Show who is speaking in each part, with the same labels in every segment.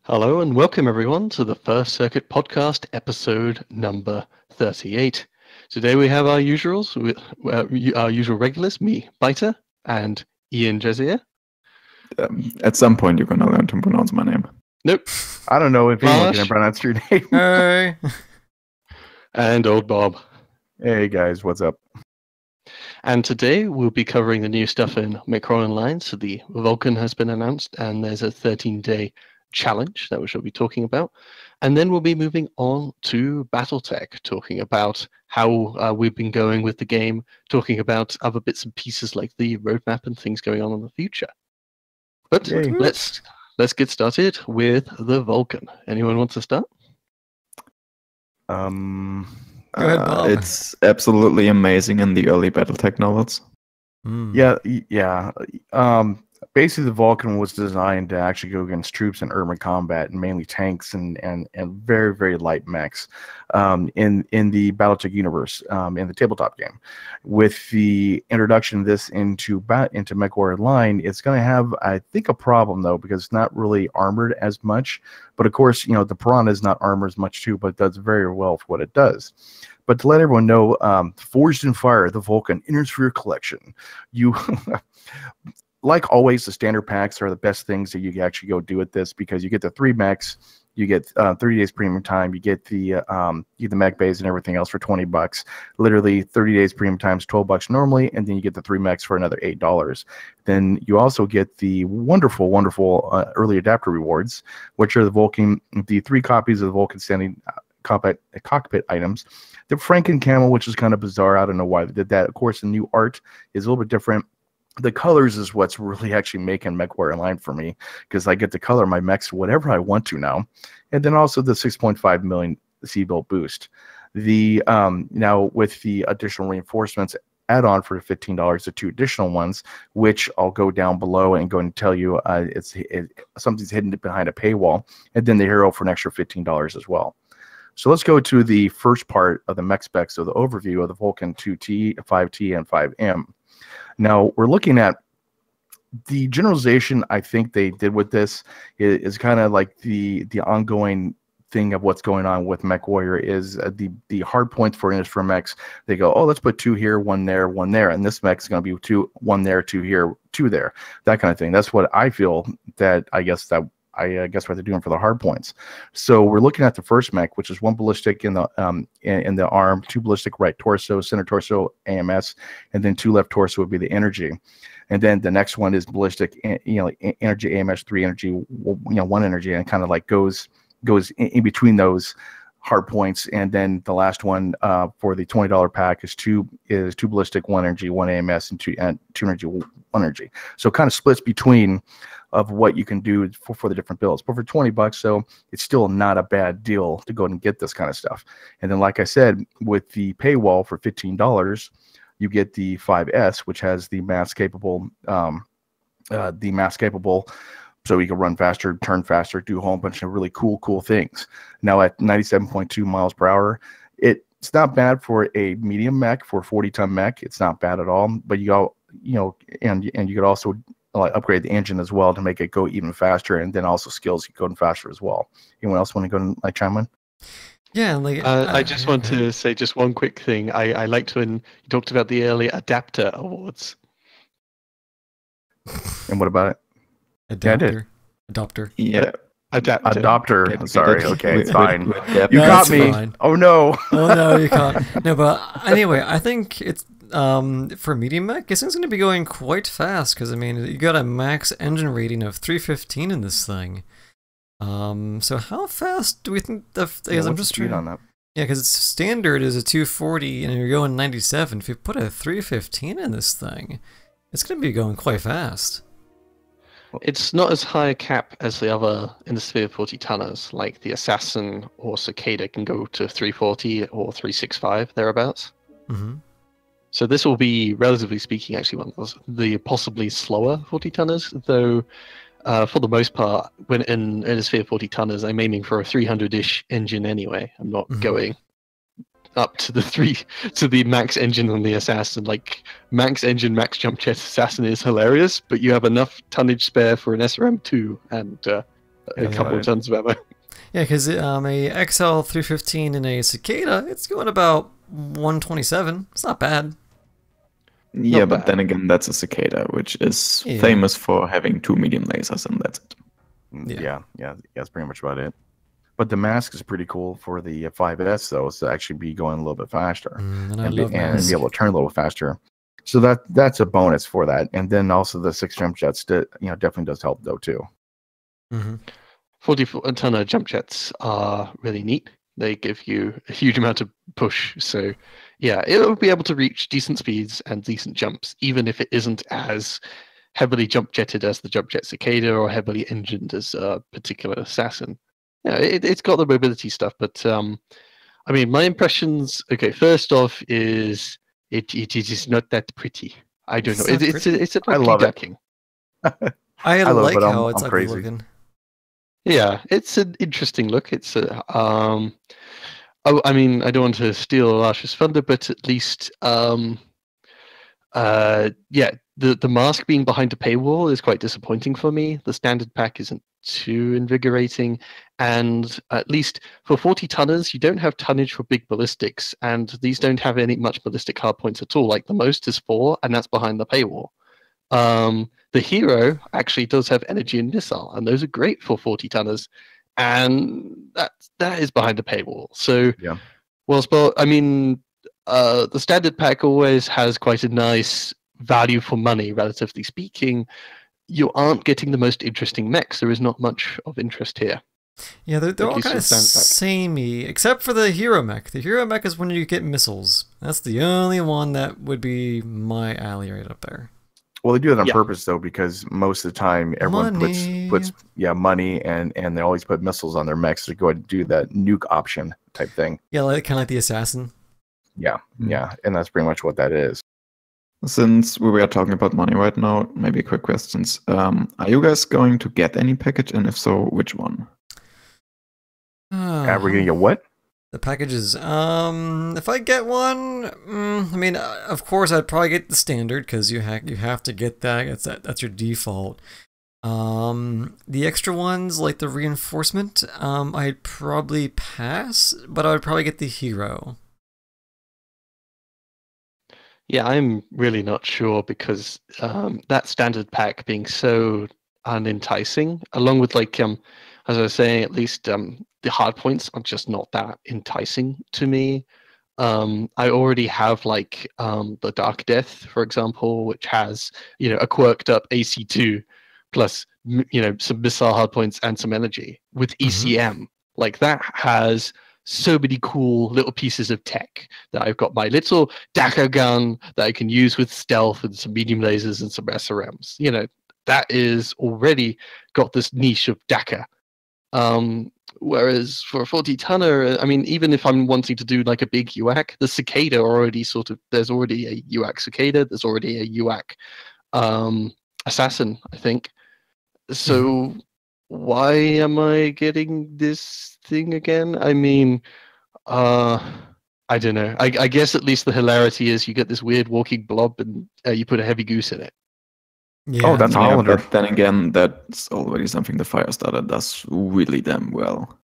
Speaker 1: Hello and welcome everyone to the First Circuit Podcast, episode number 38. Today we have our usuals, our usual regulars, me, Byter, and IanDresarie.
Speaker 2: At some point you're going to learn to pronounce my name.
Speaker 1: Nope.
Speaker 3: I don't know if anyone
Speaker 1: Larsh.
Speaker 3: can pronounce your name.
Speaker 4: Hey.
Speaker 1: And old Bob.
Speaker 3: Hey guys, what's up?
Speaker 1: And today we'll be covering the new stuff in Mechwarrior Online. So the Vulcan has been announced and there's a 13-day challenge that we shall be talking about. And then we'll be moving on to Battletech, talking about how we've been going with the game, talking about other bits and pieces like the roadmap and things going on in the future. But
Speaker 3: Yay.
Speaker 1: let's get started with the Vulcan. Anyone want to start?
Speaker 4: Go ahead, Bob.
Speaker 2: It's absolutely amazing in the early Battletech novels.
Speaker 3: Yeah. Basically, the Vulcan was designed to actually go against troops in urban combat, and mainly tanks and very, very light mechs in the Battletech universe, in the tabletop game. With the introduction of this into Mechwarrior Online, it's going to have, I think, a problem, though, because it's not really armored as much. But, of course, you know, the Piranha is not armored as much, too, but it does very well for what it does. But to let everyone know, Forged in Fire, the Vulcan IanDresarie collection, you... Like always, the standard packs are the best things that you can actually go do with this, because you get the 3 mechs, you get 30 days premium time, you get the mech bays and everything else for $20. Literally 30 days premium time is $12 normally, and then you get the 3 mechs for another $8. Then you also get the wonderful early adapter rewards, which are the 3 copies of the Vulcan standing cockpit items. The Franken Camel, which is kind of bizarre. I don't know why they did that. Of course, the new art is a little bit different. The colors is what's really actually making Mechwarrior Online for me, because I get to color my mechs whatever I want to now. And then also the 6.5 million C-build boost. The now with the additional reinforcements add-on for $15, the 2 additional ones, which I'll go down below and go and tell you something's hidden behind a paywall, and then the hero for an extra $15 as well. So let's go to the first part of the mech specs, so the overview of the Vulcan 2T, 5T, and 5M. Now, we're looking at the generalization I think they did with this is kind of like the ongoing thing of what's going on with Mechwarrior is the hard points for mechs. They go, oh, let's put 2 here, 1 there, 1 there, and this mech is going to be 2, 1 there, 2 here, 2 there, that kind of thing. That's what I feel that I guess what they're doing for the hard points. So we're looking at the first mech, which is 1 ballistic in the arm, 2 ballistic right torso, center torso AMS, and then 2 left torso would be the energy. And then the next one is ballistic, energy AMS, 3 energy, 1 energy, and kind of like goes in between those hard points. And then the last one for the $20 pack is 2 ballistic, 1 energy, 1 AMS, and 2 energy, 1 energy. So it kind of splits between of what you can do for the different builds. But for $20, so it's still not a bad deal to go and get this kind of stuff. And then, like I said, with the paywall for $15, you get the 5S, which has the mass capable, so you can run faster, turn faster, do a whole bunch of really cool things. Now at 97.2 miles per hour, it's not bad for a medium mech, for a 40-ton mech. It's not bad at all. But and you could also upgrade the engine as well to make it go even faster, and then also skills going faster as well. Anyone else want to go and chime in?
Speaker 4: Yeah,
Speaker 1: I just want to say just one quick thing. I liked when you talked about the early adapter awards.
Speaker 3: And what about it?
Speaker 4: Adopter.
Speaker 2: Yeah.
Speaker 3: Adopter. I'm sorry. Okay, it's fine.
Speaker 2: You
Speaker 3: got me.
Speaker 4: Fine.
Speaker 3: Oh no.
Speaker 4: Oh no, you can't. No, but anyway, I think it's for medium mech, it's going to be going quite fast, because I mean you got a max engine rating of 315 in this thing. So how fast do we think I'm just trying
Speaker 3: on that.
Speaker 4: Yeah, because its standard is a 240 and you're going 97. If you put a 315 in this thing, it's going to be going quite fast.
Speaker 1: It's not as high a cap as the other in the sphere 40 tonners, like the Assassin or Cicada can go to 340 or 365 thereabouts.
Speaker 4: Mm-hmm.
Speaker 1: So this will be, relatively speaking, actually one of the possibly slower 40 tonners, though for the most part, when in a sphere 40 tonners, I'm aiming for a 300-ish engine anyway. I'm not going up to the max engine on the Assassin. Like, max engine, max jump jet Assassin is hilarious, but you have enough tonnage spare for an SRM2, and a couple of tons of ammo.
Speaker 4: Yeah, because a XL315 in a Cicada, it's going about 127. It's not bad.
Speaker 2: Yeah,
Speaker 1: Not
Speaker 2: but
Speaker 1: bad.
Speaker 2: then again, that's a Cicada, which is famous for having 2 medium lasers, and that's it.
Speaker 3: Yeah, that's pretty much about it. But the mask is pretty cool for the 5S, though, is to actually be going a little bit faster
Speaker 4: And I
Speaker 3: and
Speaker 4: love
Speaker 3: be
Speaker 4: masks.
Speaker 3: able to turn a little faster. So that's a bonus for that. And then also the 6 jump jets, definitely does help though too.
Speaker 1: 40-tonner jump jets are really neat. They give you a huge amount of push. So, yeah, it will be able to reach decent speeds and decent jumps, even if it isn't as heavily jump jetted as the jump jet Cicada or heavily engined as a particular assassin. Yeah, it's got the mobility stuff, but I mean, my impressions. Okay, first off, is it is not that pretty. I don't know. It's a
Speaker 3: I
Speaker 1: ugly
Speaker 3: love it.
Speaker 1: ducking.
Speaker 4: I
Speaker 3: love it,
Speaker 4: like
Speaker 3: but
Speaker 4: how
Speaker 3: I'm
Speaker 4: it's ugly
Speaker 3: crazy.
Speaker 4: looking.
Speaker 1: Yeah, it's an interesting look. It's a I mean, I don't want to steal Larsh's thunder, but at least yeah, the mask being behind a paywall is quite disappointing for me. The standard pack isn't too invigorating, and at least for 40-tonners, you don't have tonnage for big ballistics, and these don't have much ballistic hardpoints at all. Like the most is 4, and that's behind the paywall. The hero actually does have energy and missile, and those are great for 40-tonners, and that is behind the paywall. So,
Speaker 3: Yeah.
Speaker 1: I mean, the standard pack always has quite a nice value for money, relatively speaking. You aren't getting the most interesting mechs. There is not much of interest here.
Speaker 4: Yeah, they're
Speaker 1: At
Speaker 4: all
Speaker 1: least
Speaker 4: kind
Speaker 1: in
Speaker 4: of
Speaker 1: standard pack.
Speaker 4: samey, except for the hero mech. The hero mech is when you get missiles. That's the only one that would be my alley right up there.
Speaker 3: Well, they do it on
Speaker 1: Yeah.
Speaker 3: purpose though, because most of the time everyone puts money and they always put missiles on their mechs to go ahead and do that nuke option type thing.
Speaker 4: Yeah, kind of like the assassin.
Speaker 3: Yeah, and that's pretty much what that is.
Speaker 2: Since we were talking about money right now, maybe quick questions. Are you guys going to get any package, and if so, which one?
Speaker 3: We're gonna get what?
Speaker 4: The packages. If I get one, I mean, of course, I'd probably get the standard because you have to get that. That's your default. The extra ones like the reinforcement, I'd probably pass, but I would probably get the hero.
Speaker 1: Yeah, I'm really not sure because that standard pack being so unenticing, along with like as I was saying, at least the hard points are just not that enticing to me. I already have like the Dark Death, for example, which has a quirked up AC2 plus some missile hard points and some energy with ECM. Like that has so many cool little pieces of tech that I've got my little Dakar gun that I can use with stealth and some medium lasers and some SRMs. That is already got this niche of Dakar. Whereas for a 40-tonner, I mean, even if I'm wanting to do like a big UAC, the Cicada already there's already a UAC Cicada, there's already a UAC Assassin, I think. So why am I getting this thing again? I mean, I don't know. I guess at least the hilarity is you get this weird walking blob and you put a heavy goose in it.
Speaker 4: Yeah.
Speaker 3: Oh, that's
Speaker 2: Yeah,
Speaker 3: Hollander.
Speaker 2: but then again, that's already something the Firestarter does really damn well.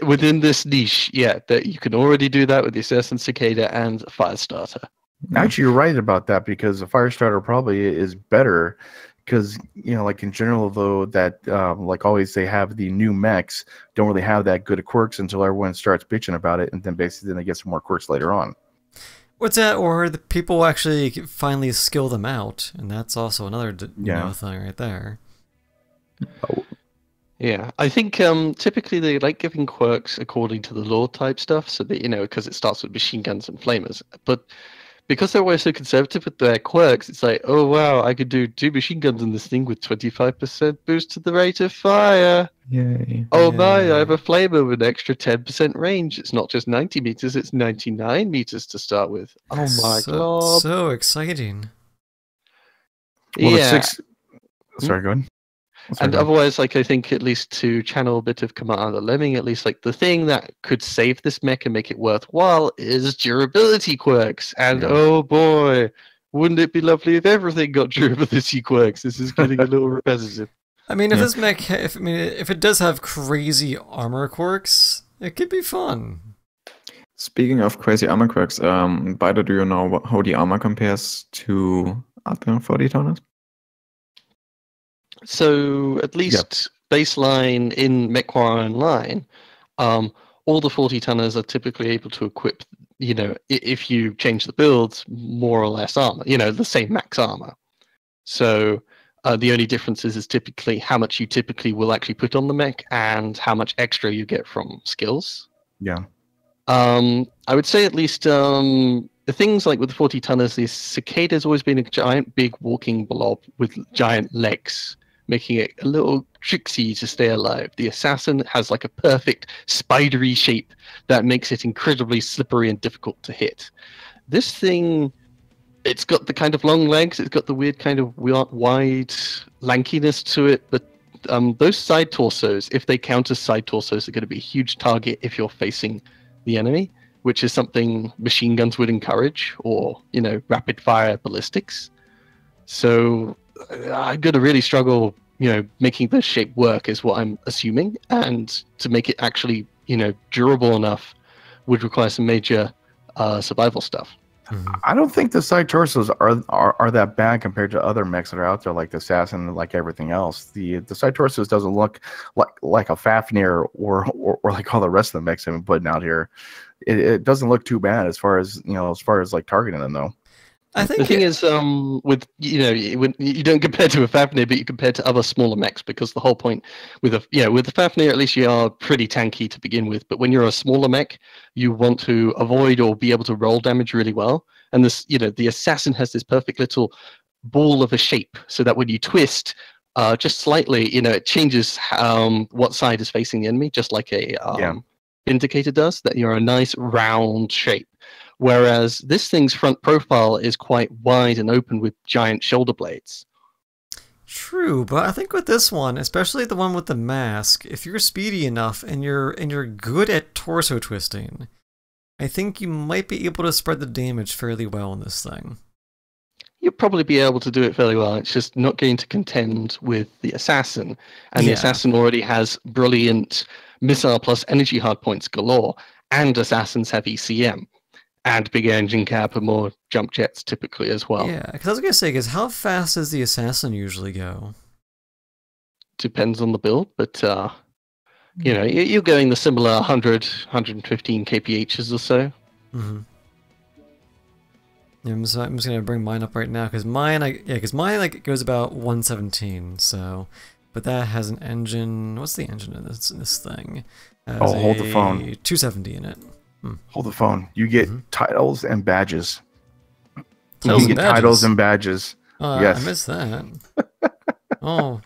Speaker 1: Within this niche, yeah, that you can already do that with the Assassin Cicada and Firestarter.
Speaker 3: Actually, you're right about that because the Firestarter probably is better because, like in general, though, that like always they have the new mechs don't really have that good of quirks until everyone starts bitching about it, and then basically then they get some more quirks later on.
Speaker 4: What's that? Or the people actually finally skill them out, and that's also another thing right there.
Speaker 3: Oh.
Speaker 1: Yeah, I think typically they like giving quirks according to the lore type stuff, so that because it starts with machine guns and flamers. But because they're always so conservative with their quirks, it's like, oh wow, I could do 2 machine guns in this thing with 25% boost to the rate of fire.
Speaker 2: Yay.
Speaker 1: Oh my, I have a flamer with an extra 10% range. It's not just 90 meters, it's 99 meters to start with. Oh my god.
Speaker 4: So exciting.
Speaker 3: Well,
Speaker 1: yeah.
Speaker 3: Sorry, go ahead.
Speaker 1: And otherwise, like I think at least to channel a bit of Commander Lemming, at least like the thing that could save this mech and make it worthwhile is durability quirks. And oh boy, wouldn't it be lovely if everything got durability quirks? This is getting a little repetitive.
Speaker 4: I mean, if this mech, if it does have crazy armor quirks, it could be fun.
Speaker 2: Speaking of crazy armor quirks, Byter, do you know how the armor compares to other 40 tonners?
Speaker 1: So at least baseline in Mechwarrior Online, all the 40 tonners are typically able to equip, if you change the builds, more or less armor, the same max armor. So the only difference is typically how much you typically will actually put on the mech and how much extra you get from skills.
Speaker 3: Yeah.
Speaker 1: I would say at least the things like with the 40 tonners, the Cicada's always been a giant big walking blob with giant legs, making it a little tricksy to stay alive. The Assassin has like a perfect spidery shape that makes it incredibly slippery and difficult to hit. This thing, it's got the kind of long legs, it's got the weird kind of wide lankiness to it, but those side torsos, if they count as side torsos, are going to be a huge target if you're facing the enemy, which is something machine guns would encourage, or rapid fire ballistics. So I'm going to really struggle making this shape work, is what I'm assuming, and to make it actually durable enough would require some major survival stuff.
Speaker 3: I don't think the side torsos are that bad compared to other mechs that are out there, like the Assassin, like everything else. The side torsos doesn't look like a Fafnir or like all the rest of the mechs I've been putting out here. It doesn't look too bad as far as like targeting them though.
Speaker 1: I think the thing is, with when you don't compare to a Fafnir, but you compare to other smaller mechs, because the whole point with the Fafnir, at least you are pretty tanky to begin with. But when you're a smaller mech, you want to avoid or be able to roll damage really well. And this, the Assassin has this perfect little ball of a shape, so that when you twist just slightly, it changes what side is facing the enemy, just like a Vindicator does. That you're a nice round shape. Whereas this thing's front profile is quite wide and open with giant shoulder blades.
Speaker 4: True, but I think with this one, especially the one with the mask, if you're speedy enough and you're good at torso twisting, I think you might be able to spread the damage fairly well in this thing.
Speaker 1: You'll probably be able to do it fairly well. It's just not going to contend with the Assassin. And the Assassin already has brilliant missile plus energy hardpoints galore, and Assassins have ECM. And bigger engine cap and more jump jets typically as well.
Speaker 4: Yeah, because I was going to say, how fast does the Assassin usually go?
Speaker 1: Depends on the build, but you're going the similar 100, 115 kphs or so.
Speaker 4: Mm-hmm. Yeah, I'm just going to bring mine up right now, because mine goes about 117. So, but that has an engine. What's the engine in this thing?
Speaker 3: Hold the phone.
Speaker 4: 270 in it.
Speaker 3: Hold the phone. You get titles and badges.
Speaker 4: Titles
Speaker 3: and badges.
Speaker 4: Yes. I missed that. Oh.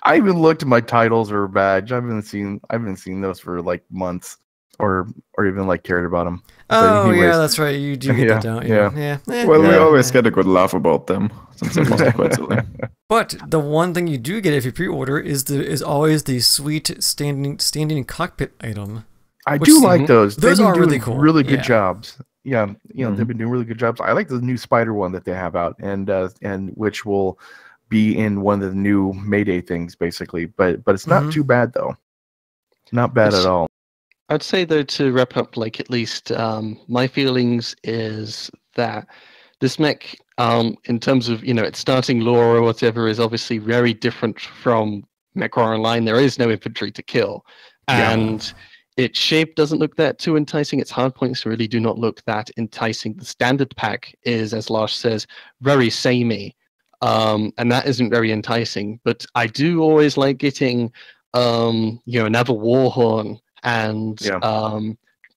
Speaker 3: I even looked at my titles or badge. I haven't seen those for like months, or even like cared about them.
Speaker 4: Oh yeah, that's right. You do get that, don't you?
Speaker 2: Yeah. Well, we always get a good laugh about them, since they must be quite silly.
Speaker 4: But the one thing you do get if you pre-order is always the sweet standing cockpit item.
Speaker 3: I do like those.
Speaker 4: Those are really cool.
Speaker 3: Really good jobs. Yeah, they've been doing really good jobs. I like the new Spider one that they have out, and which will be in one of the new Mayday things, basically. But it's not too bad though. Not bad at all.
Speaker 1: I'd say though, to wrap up, like at least my feelings is that this mech, in terms of its starting lore or whatever, is obviously very different from Mechwarrior Online. There is no infantry to kill, and its shape doesn't look that too enticing. Its hardpoints really do not look that enticing. The standard pack is, as Larsh says, very samey, and that isn't very enticing. But I do always like getting, another Warhorn and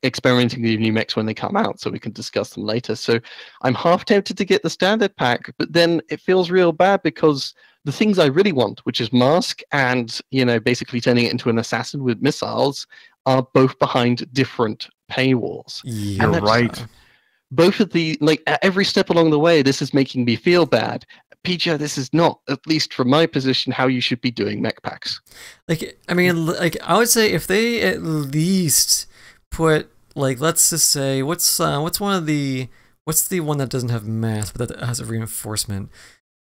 Speaker 1: experimenting with new mechs when they come out, so we can discuss them later. So I'm half tempted to get the standard pack, but then it feels real bad because the things I really want, which is mask and basically turning it into an assassin with missiles, are both behind different paywalls.
Speaker 3: You're right.
Speaker 1: Both of the, at every step along the way, this is making me feel bad. PJ, this is not, at least from my position, how you should be doing mech packs.
Speaker 4: I would say if they at least put, let's just say, what's the one that doesn't have mass but that has a reinforcement?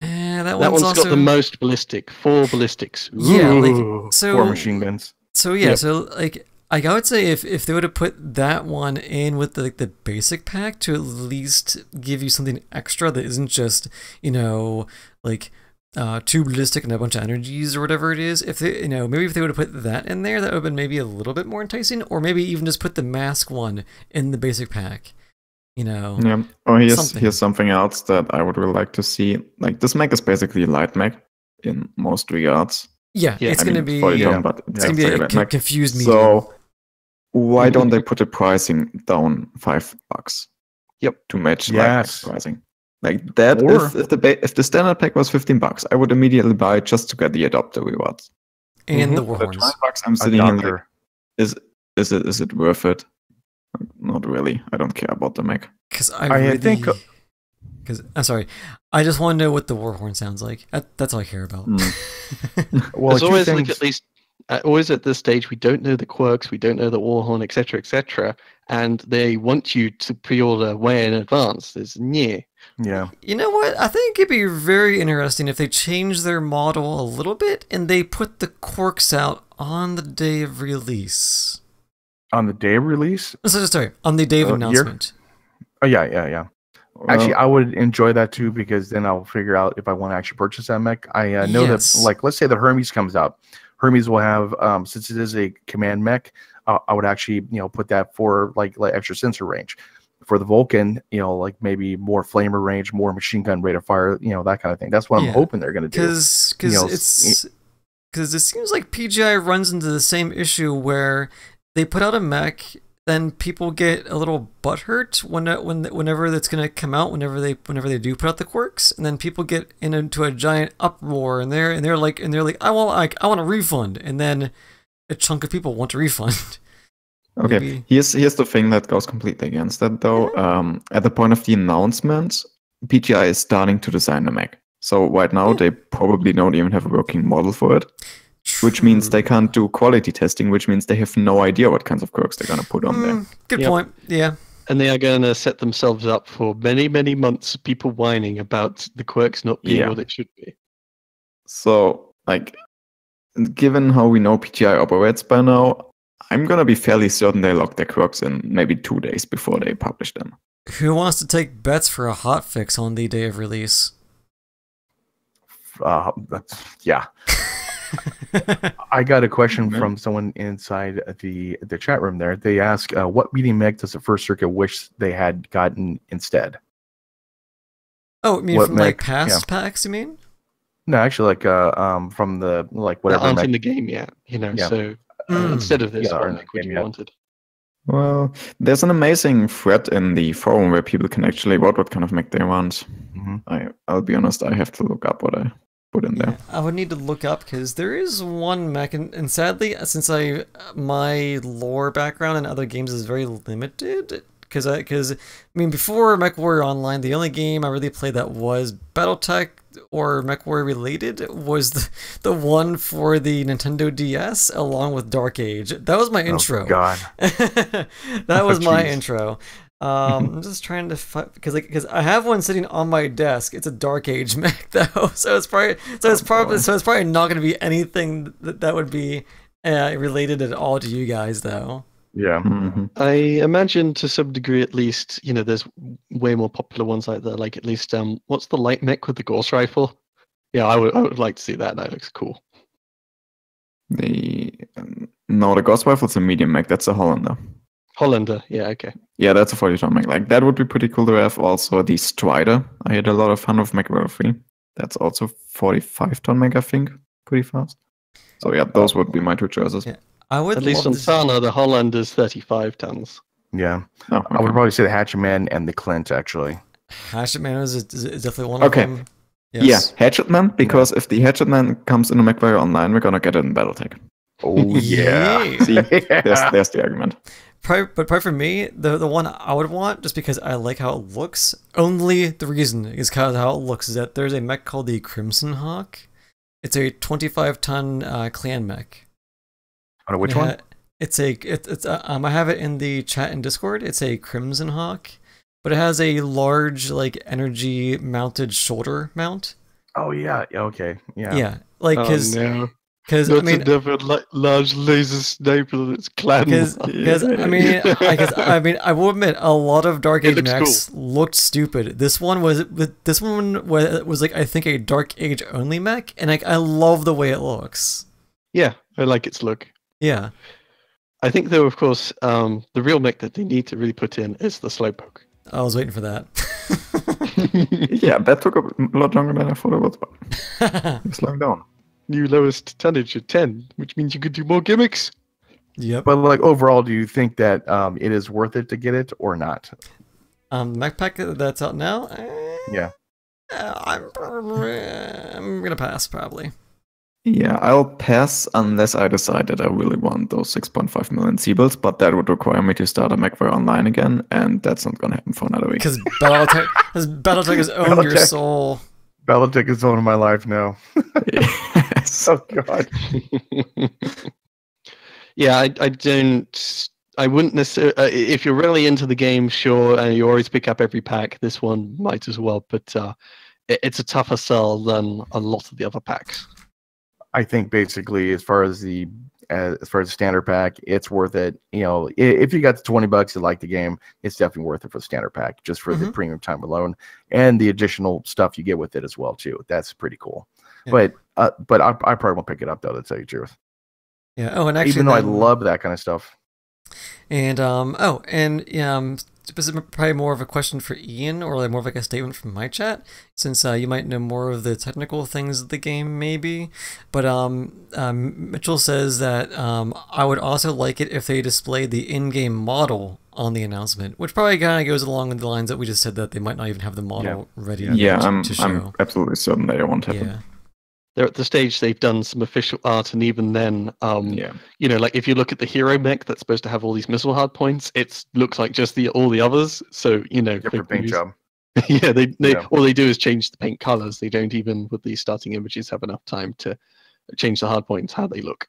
Speaker 4: That
Speaker 1: That
Speaker 4: one's
Speaker 1: one's
Speaker 4: also
Speaker 1: got the most ballistic. 4 ballistics.
Speaker 4: yeah,
Speaker 1: Ooh.
Speaker 4: like so.
Speaker 3: 4 machine guns.
Speaker 4: So yeah,
Speaker 1: Yep.
Speaker 4: so like I would say if they would have put that one in with the basic pack to at least give you something extra that isn't just, you know, like 2 ballistic and a bunch of energies or whatever it is. If they, you know, maybe if they would have put that in there, that would have been maybe a little bit more enticing, or maybe even just put the mask one in the basic pack. You know,
Speaker 2: Yeah. Oh,
Speaker 4: something.
Speaker 2: here's something else that I would really like to see. Like this mech is basically a light mech in most regards.
Speaker 4: Yeah,
Speaker 1: Yeah,
Speaker 4: it's
Speaker 2: I
Speaker 4: gonna
Speaker 2: mean,
Speaker 4: be
Speaker 2: 40
Speaker 3: yeah,
Speaker 2: ton, but
Speaker 4: it's gonna be
Speaker 2: like
Speaker 4: a
Speaker 2: light mech.
Speaker 4: confused medium.
Speaker 2: So why don't they put the pricing down $5?
Speaker 1: Yep.
Speaker 2: To match
Speaker 3: Yes.
Speaker 2: like pricing. Like that,
Speaker 3: Or-
Speaker 2: if the standard pack was $15, I would immediately buy it just to get the adopter rewards.
Speaker 4: And the
Speaker 1: Mhm.
Speaker 2: For
Speaker 4: warhorns.
Speaker 2: $20, I'm sitting here like,
Speaker 3: Adopter.
Speaker 2: is it worth it? Not really. I don't care about the mech.
Speaker 4: Because
Speaker 3: I think-
Speaker 4: Because I'm sorry, I just want to know what the warhorn sounds like. That's all I care about.
Speaker 3: Well,
Speaker 1: There's
Speaker 3: two
Speaker 1: always
Speaker 3: things.
Speaker 1: like at least always at this stage we don't know the quirks, we don't know the warhorn, etc., etc., and they want you to pre-order way in advance. There's
Speaker 3: Yeah.
Speaker 4: You know what? I think it'd be very interesting if they changed their model a little bit and they put the quirks out on the day of release.
Speaker 3: On the day of release?
Speaker 4: Sorry, on the day of
Speaker 3: Year?
Speaker 4: announcement.
Speaker 3: Oh, yeah. Actually, I would enjoy that too, because then I'll figure out if I want to actually purchase that mech. I know
Speaker 4: Yes.
Speaker 3: that, like, let's say the Hermes comes out. Hermes will have, since it is a command mech, I would actually, put that for like extra sensor range. For the Vulcan, like maybe more flamer range, more machine gun rate of fire, that kind of thing. That's what I'm
Speaker 4: Yeah.
Speaker 3: hoping they're going to do.
Speaker 4: Because it seems like PGI runs into the same issue where they put out a mech, then people get a little butthurt whenever that's gonna come out, whenever they do put out the quirks, and then people get into a giant uproar, and they're like I want a refund, and then a chunk of people want a refund.
Speaker 2: Okay,
Speaker 4: Maybe-
Speaker 2: here's the thing that goes completely against that though. At the point of the announcement, PGI is starting to design the mech. So right now they probably don't even have a working model for it, which means they can't do quality testing, which means they have no idea what kinds of quirks they're gonna put on there.
Speaker 4: Good
Speaker 1: Yep.
Speaker 4: point. Yeah.
Speaker 1: And they are going to set themselves up for many, many months of people whining about the quirks not being
Speaker 2: Yeah.
Speaker 1: what it should be.
Speaker 2: So, like, given how we know PGI operates by now, I'm gonna be fairly certain they lock their quirks in maybe 2 days before they publish them.
Speaker 4: Who wants to take bets for a hotfix on the day of release?
Speaker 3: Yeah. I got a question
Speaker 2: Mhm.
Speaker 3: from someone inside the chat room there. They ask, what medium mech does the First Circuit wish they had gotten instead?
Speaker 4: Oh, you mean
Speaker 3: What
Speaker 4: from like
Speaker 3: mech?
Speaker 4: past packs? You mean?
Speaker 3: No, actually, from the
Speaker 1: That
Speaker 3: whatever
Speaker 1: aren't
Speaker 3: mech.
Speaker 1: in the game yet,
Speaker 3: Yeah.
Speaker 1: So
Speaker 4: Mm.
Speaker 1: instead of this,
Speaker 3: Yeah,
Speaker 1: what
Speaker 3: aren't in
Speaker 1: mech
Speaker 3: the
Speaker 1: would
Speaker 3: game
Speaker 1: you
Speaker 3: yet.
Speaker 1: wanted?
Speaker 2: Well, there's an amazing thread in the forum where people can actually vote what kind of mech they want.
Speaker 3: Mhm.
Speaker 2: I'll be honest, I have to look up what I put in there.
Speaker 4: Yeah, I would need to look up because there is one mech, and sadly, since my lore background in other games is very limited, because I mean before Mechwarrior Online, the only game I really played that was BattleTech or Mechwarrior related was the one for the Nintendo DS along with Dark Age. That was my intro.
Speaker 3: Oh, God.
Speaker 4: That was my
Speaker 3: Jeez.
Speaker 4: intro. I'm just trying to because I have one sitting on my desk. It's a Dark Age mech though, so it's probably not going to be anything that would be related at all to you guys though.
Speaker 3: Yeah.
Speaker 2: Mhm.
Speaker 1: I imagine to some degree, at least, there's way more popular ones like that. Like at least, what's the light mech with the Gauss rifle? Yeah, I would like to see that. That looks cool.
Speaker 2: No, the Ghost Rifle's a medium mech. That's a Hollander.
Speaker 1: Hollander, yeah, okay.
Speaker 2: Yeah, that's a 40-ton mech. Like that would be pretty cool to have. Also, the Strider. I had a lot of fun with Mechwarrior 3. That's also 45-ton mech, I think. Pretty fast. So yeah, those would be my 2 choices.
Speaker 4: Yeah. I would
Speaker 1: At least
Speaker 4: love
Speaker 1: on
Speaker 4: to-
Speaker 1: Sana, the Hollander's 35 tons.
Speaker 3: Yeah.
Speaker 2: Oh,
Speaker 3: I would
Speaker 2: okay.
Speaker 3: probably say the Hatchet Man and the Clint, actually.
Speaker 4: Hatchet Man is definitely one
Speaker 2: Okay.
Speaker 4: of them.
Speaker 2: Yeah,
Speaker 4: Yes.
Speaker 2: Hatchet Man, because if the Hatchet Man comes in a Mechwarrior Online, we're gonna get it in BattleTech.
Speaker 3: Oh, yeah.
Speaker 2: See, there's the argument.
Speaker 4: Probably for me, the one I would want, just because I like how it looks, only the reason is because how it looks, is that there's a mech called the Crimson Hawk. It's a 25-ton clan mech.
Speaker 3: Oh, which one?
Speaker 4: It's I have it in the chat in Discord. It's a Crimson Hawk, but it has a large like energy mounted shoulder mount.
Speaker 3: Oh yeah. Okay. Yeah.
Speaker 4: Yeah, like
Speaker 1: Oh no.
Speaker 4: because
Speaker 1: Not
Speaker 4: I mean,
Speaker 1: another large laser sniper that's clan.
Speaker 4: because I mean, I will admit a lot of Dark
Speaker 1: It
Speaker 4: Age
Speaker 1: looks
Speaker 4: mechs looked stupid. This one was like I think a Dark Age only mech, and I love the way it looks.
Speaker 1: Yeah, I like its look.
Speaker 4: Yeah.
Speaker 1: I think, though, of course, the real mech that they need to really put in is the Slowpoke.
Speaker 4: I was waiting for that.
Speaker 2: Yeah, that took a lot longer than I thought it was. But slowing down.
Speaker 1: New lowest tonnage at 10, which means you could do more gimmicks.
Speaker 4: Yep.
Speaker 3: But like overall, do you think that it is worth it to get it or not?
Speaker 4: Mech pack that's out now.
Speaker 3: Yeah.
Speaker 4: I'm gonna pass probably.
Speaker 2: Yeah, I'll pass unless I decide that I really want those 6.5 million Seabills, but that would require me to start a Mechwarrior online again, and that's not gonna happen for another week.
Speaker 4: Because Battletech has owned your soul.
Speaker 3: Ballistix is owning my life now.
Speaker 2: Yes.
Speaker 3: Oh god.
Speaker 1: Yeah, I wouldn't necessarily. If you're really into the game, sure, and you always pick up every pack, this one might as well. But it's a tougher sell than a lot of the other packs.
Speaker 3: I think basically, as far as the standard pack, it's worth it. You know, if you got the $20, you like the game, it's definitely worth it for the standard pack, just for the premium time alone, and the additional stuff you get with it as well too. That's pretty cool. Yeah. But I probably won't pick it up though, to tell you the truth.
Speaker 4: Yeah. Oh, and actually,
Speaker 3: even though I love that kind of stuff.
Speaker 4: And this is probably more of a question for Ian, or like more of like a statement from my chat, since you might know more of the technical things of the game, maybe. But Mitchell says that I would also like it if they displayed the in-game model on the announcement, which probably kind of goes along with the lines that we just said, that they might not even have the model ready to show.
Speaker 2: I'm absolutely certain they won't have it.
Speaker 1: They're at the stage they've done some official art, and even then, you know, like if you look at the hero mech that's supposed to have all these missile hardpoints, it looks like just all the others. So, you know,
Speaker 3: different paint job.
Speaker 1: Yeah, all they do is change the paint colors. They don't even, with these starting images, have enough time to change the hardpoints how they look.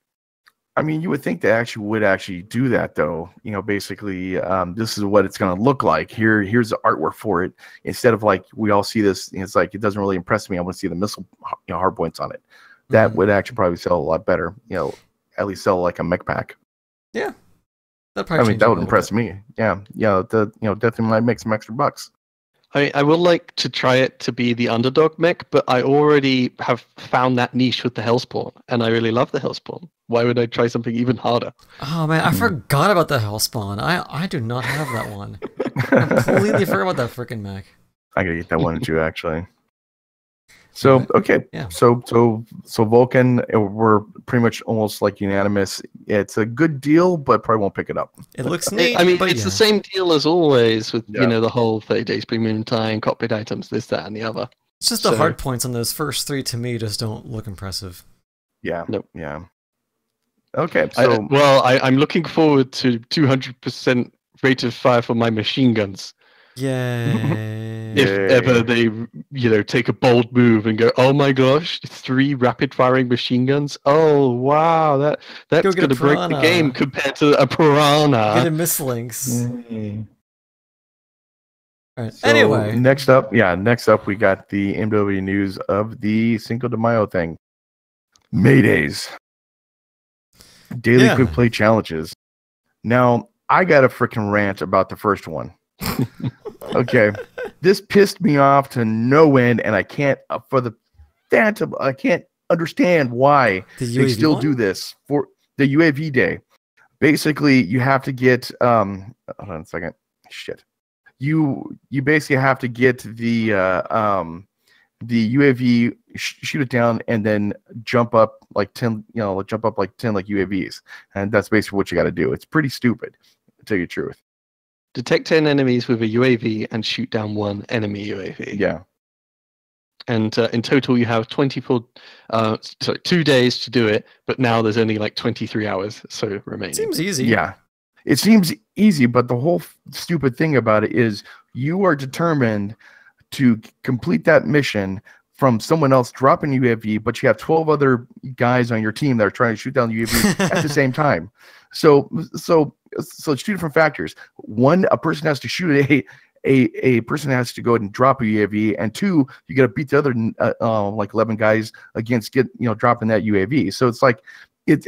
Speaker 3: I mean, you would think they would do that, though. You know, basically, this is what it's going to look like. Here's the artwork for it. Instead of like we all see this, it's like it doesn't really impress me. I want to see the missile, hard points on it. That would actually probably sell a lot better. You know, at least sell like a mech pack.
Speaker 4: Yeah, that probably.
Speaker 3: that would impress me. Yeah, definitely might make some extra bucks.
Speaker 1: I will like to try it to be the underdog mech, but I already have found that niche with the Hellspawn, and I really love the Hellspawn. Why would I try something even harder?
Speaker 4: Oh man, I forgot about the Hellspawn. I do not have that one. I completely forgot about that freaking mech.
Speaker 3: I gotta get that one too, actually. So okay,
Speaker 4: yeah.
Speaker 3: So Vulcan, we're pretty much almost like unanimous. It's a good deal, but probably won't pick it up.
Speaker 4: It looks neat.
Speaker 1: I mean, it's the same deal as always with you know the whole 30 days premium time, cockpit items, this, that, and the other.
Speaker 4: It's just the hard points on those first three to me just don't look impressive.
Speaker 3: Yeah.
Speaker 1: Nope.
Speaker 3: Yeah. Okay. So
Speaker 1: I'm looking forward to 200% rate of fire for my machine guns.
Speaker 4: Yay.
Speaker 1: If ever they, take a bold move and go, oh my gosh, 3 rapid-firing machine guns. Oh wow, that's going to break the game compared to a piranha.
Speaker 4: Get a mislinks. All right.
Speaker 3: So
Speaker 4: anyway,
Speaker 3: next up, we got the MWO news of the Cinco de Mayo thing. Maydays. Daily quick play challenges. Now, I got a freaking rant about the first one. Okay, this pissed me off to no end, and I can't I can't understand why they still do this for the UAV day. Basically, you have to get hold on a second. Shit. You basically have to get the UAV, shoot it down, and then jump up like 10, like UAVs, and that's basically what you got to do. It's pretty stupid, to tell you the truth.
Speaker 1: Detect 10 enemies with a UAV and shoot down 1 enemy UAV.
Speaker 3: Yeah.
Speaker 1: And in total, you have 2 days to do it, but now there's only like 23 hours so remaining.
Speaker 4: Seems easy.
Speaker 3: Yeah. It seems easy, but the whole stupid thing about it is you are determined to complete that mission from someone else dropping UAV, but you have 12 other guys on your team that are trying to shoot down the UAV at the same time. So it's 2 different factors. One, a person has to shoot a person has to go ahead and drop a UAV, and 2, you got to beat the other like 11 guys against dropping that UAV. So it's like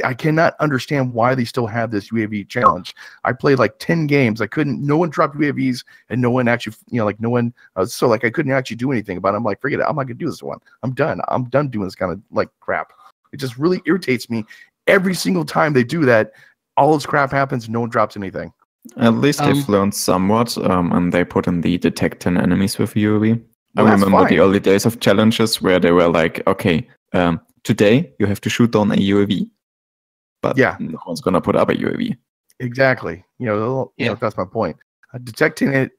Speaker 3: I cannot understand why they still have this UAV challenge. I played like 10 games. No one dropped UAVs, and no one actually, no one. So like I couldn't actually do anything about it. I'm like, forget it. I'm not gonna do this one. I'm done. I'm done doing this kind of like crap. It just really irritates me every single time they do that. All this crap happens, and no one drops anything.
Speaker 2: At least they've learned somewhat, and they put in the detect 10 enemies with UAV.
Speaker 3: Well,
Speaker 2: I remember
Speaker 3: fine.
Speaker 2: the early days of challenges where they were like, okay, today you have to shoot down a UAV. But no one's gonna put up a UAV.
Speaker 3: Exactly. That's my point. Detecting it,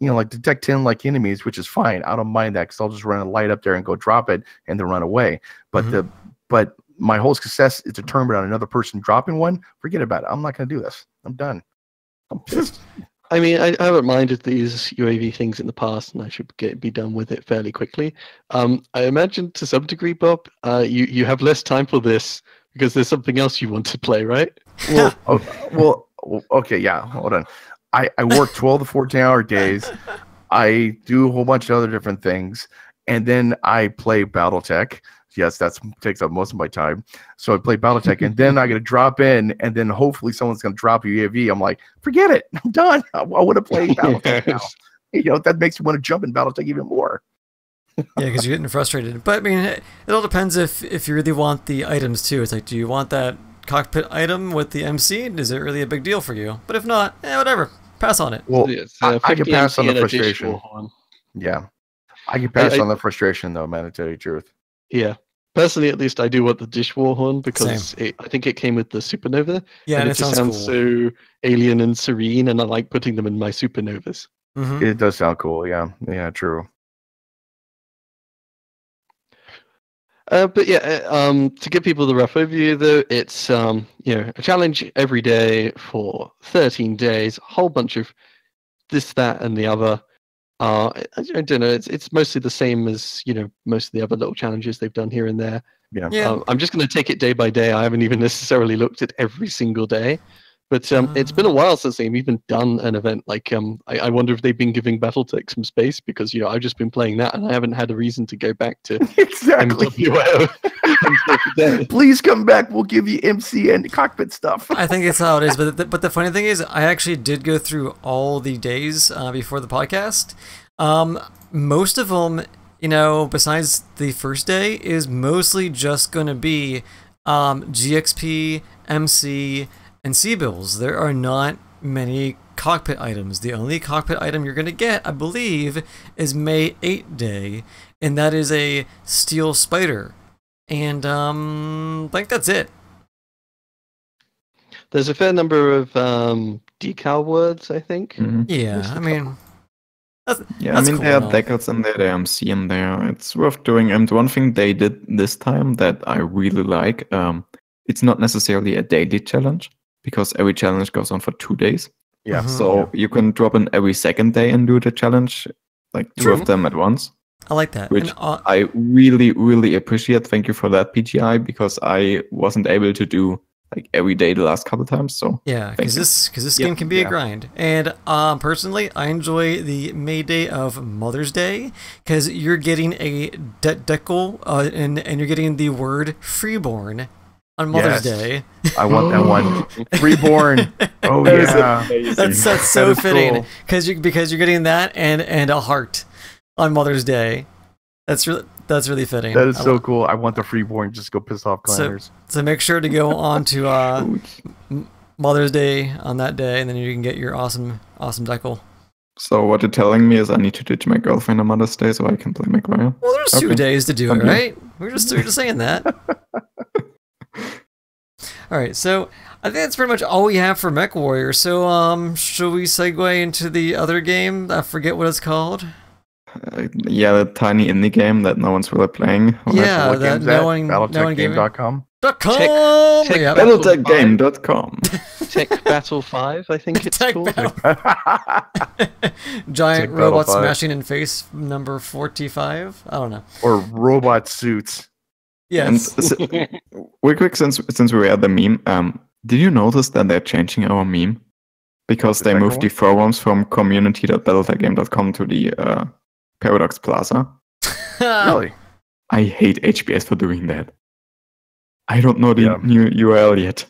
Speaker 3: detect 10 like enemies, which is fine. I don't mind that because I'll just run a light up there and go drop it and then run away. But but my whole success is determined on another person dropping one. Forget about it. I'm not gonna do this. I'm done. I'm pissed.
Speaker 1: I mean, I haven't minded these UAV things in the past, and I should be done with it fairly quickly. I imagine to some degree, Bob, you have less time for this because there's something else you want to play, right?
Speaker 3: Well, okay, yeah. Hold on. I work 12 to 14-hour days. I do a whole bunch of other different things, and then I play BattleTech. Yes, that takes up most of my time. So I play BattleTech, and then I got to drop in, and then hopefully someone's going to drop a UAV. I'm like, forget it. I'm done. I want to play BattleTech now. That makes me want to jump in BattleTech even more.
Speaker 4: Yeah, because you're getting frustrated. But I mean, it all depends if you really want the items too. It's like, do you want that cockpit item with the MC? Is it really a big deal for you? But if not, whatever. Pass on it.
Speaker 3: Well, I can pass on the frustration. Yeah. I can pass on the frustration, though, man, to tell you the truth.
Speaker 1: Yeah. Personally, at least, I do want the dish war horn because I think it came with the supernova.
Speaker 4: Yeah, and it
Speaker 1: just sounds
Speaker 4: cool.
Speaker 1: so alien and serene, and I like putting them in my supernovas.
Speaker 3: It does sound cool. Yeah. Yeah, true.
Speaker 1: But yeah, to give people the rough overview, though, it's a challenge every day for 13 days, a whole bunch of this, that, and the other. I don't know. It's mostly the same as most of the other little challenges they've done here and there.
Speaker 3: Yeah.
Speaker 1: I'm just going to take it day by day. I haven't even necessarily looked at every single day. But it's been a while since they've even done an event. Like, I wonder if they've been giving BattleTech some space because, I've just been playing that and I haven't had a reason to go back to
Speaker 3: exactly.
Speaker 1: MWO.
Speaker 3: Please come back. We'll give you MC and cockpit stuff.
Speaker 4: I think it's how it is. But the funny thing is, I actually did go through all the days before the podcast. Most of them, besides the first day, is mostly just going to be GXP, MC, and C-bills. There are not many cockpit items. The only cockpit item you're going to get, I believe, is May 8 Day, and that is a Steel Spider. And I think that's it.
Speaker 1: There's a fair number of decal words, I think.
Speaker 4: Yeah, I mean...
Speaker 2: That's cool, there are decals in there, there are MC in there. It's worth doing. And one thing they did this time that I really like, it's not necessarily a daily challenge, because every challenge goes on for 2 days.
Speaker 3: Yeah.
Speaker 2: So you can drop in every second day and do the challenge, like two of them at once.
Speaker 4: I like that.
Speaker 2: Which I really, really appreciate. Thank you for that, PGI, because I wasn't able to do like every day the last couple times. So
Speaker 4: yeah, because this game can be a grind. And personally, I enjoy the May Day of Mother's Day because you're getting a decal and you're getting the word freeborn on Mother's Day.
Speaker 3: I want that one. Freeborn. Oh yeah,
Speaker 4: that's so fitting because you're getting that and a heart on Mother's Day. That's really fitting.
Speaker 3: That is so cool. I want the freeborn. Just go piss off climbers.
Speaker 4: So make sure to go on to Mother's Day on that day, and then you can get your awesome decal.
Speaker 2: So what you're telling me is I need to ditch my girlfriend on Mother's Day so I can play Mechwarrior?
Speaker 4: Well, there's 2 days to do it, right? We're just saying that. All right, so I think that's pretty much all we have for Mechwarrior. So should we segue into the other game? I forget what it's called.
Speaker 2: The tiny indie game that no one's really playing.
Speaker 4: Yeah, that no one
Speaker 3: BattleTechGame.com.
Speaker 2: BattleTechGame.com.
Speaker 1: Tech Battle 5, I think it's called.
Speaker 4: Giant robot smashing in face number 45. I don't know.
Speaker 3: Or robot suits.
Speaker 4: Yes.
Speaker 2: And real quick, since we were at the meme, did you notice that they're changing our meme? Because
Speaker 3: The
Speaker 2: they
Speaker 3: second
Speaker 2: moved the forums from community.battletechgame.com to the Paradox Plaza.
Speaker 3: Really?
Speaker 2: I hate HBS for doing that. I don't know the
Speaker 3: Yeah.
Speaker 2: new URL yet.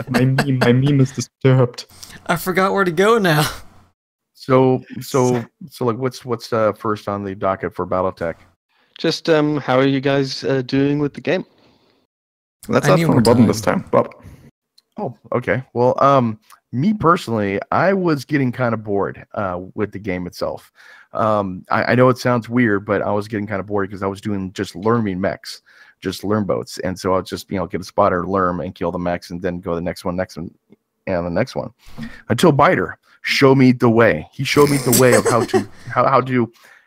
Speaker 2: my meme is disturbed.
Speaker 4: I forgot where to go now.
Speaker 3: So like, what's first on the docket for BattleTech?
Speaker 1: Just how are you guys doing with the game?
Speaker 2: Let's
Speaker 4: I
Speaker 2: start
Speaker 4: need
Speaker 2: from
Speaker 4: more
Speaker 2: the bottom
Speaker 4: time.
Speaker 2: this time, Bob.
Speaker 3: Oh, okay. Well, me personally, I was getting kind of bored with the game itself. I know it sounds weird, but I was getting kind of bored because I was doing just learning mechs, just learn boats, and so I would just get a spotter, learn, and kill the mechs, and then go to the next one, and the next one, until Byter showed me the way. He showed me the way of how to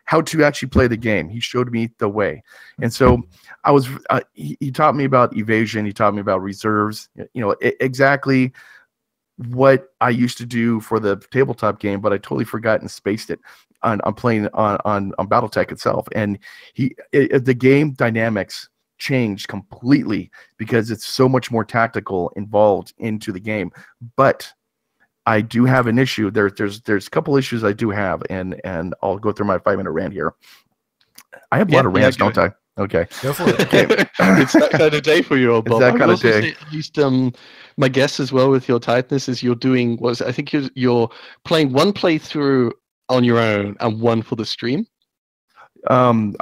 Speaker 3: how to actually play the game. He showed me the way, and so I was. He taught me about evasion. He taught me about reserves. Exactly what I used to do for the tabletop game, but I totally forgot and spaced it on playing on BattleTech itself. And the game dynamics changed completely because it's so much more tactical involved into the game. But I do have an issue. There's a couple issues I do have, and I'll go through my 5-minute rant here. I have a lot of rants, don't I? Okay.
Speaker 4: Go for it.
Speaker 3: Okay.
Speaker 1: It's that kind of day for you, old
Speaker 3: It's
Speaker 1: Bob.
Speaker 3: that
Speaker 1: I would
Speaker 3: kind of
Speaker 1: also
Speaker 3: day.
Speaker 1: say, at least my guess as well with your tightness is you're doing I think you're playing one playthrough on your own and one for the stream.
Speaker 3: I'm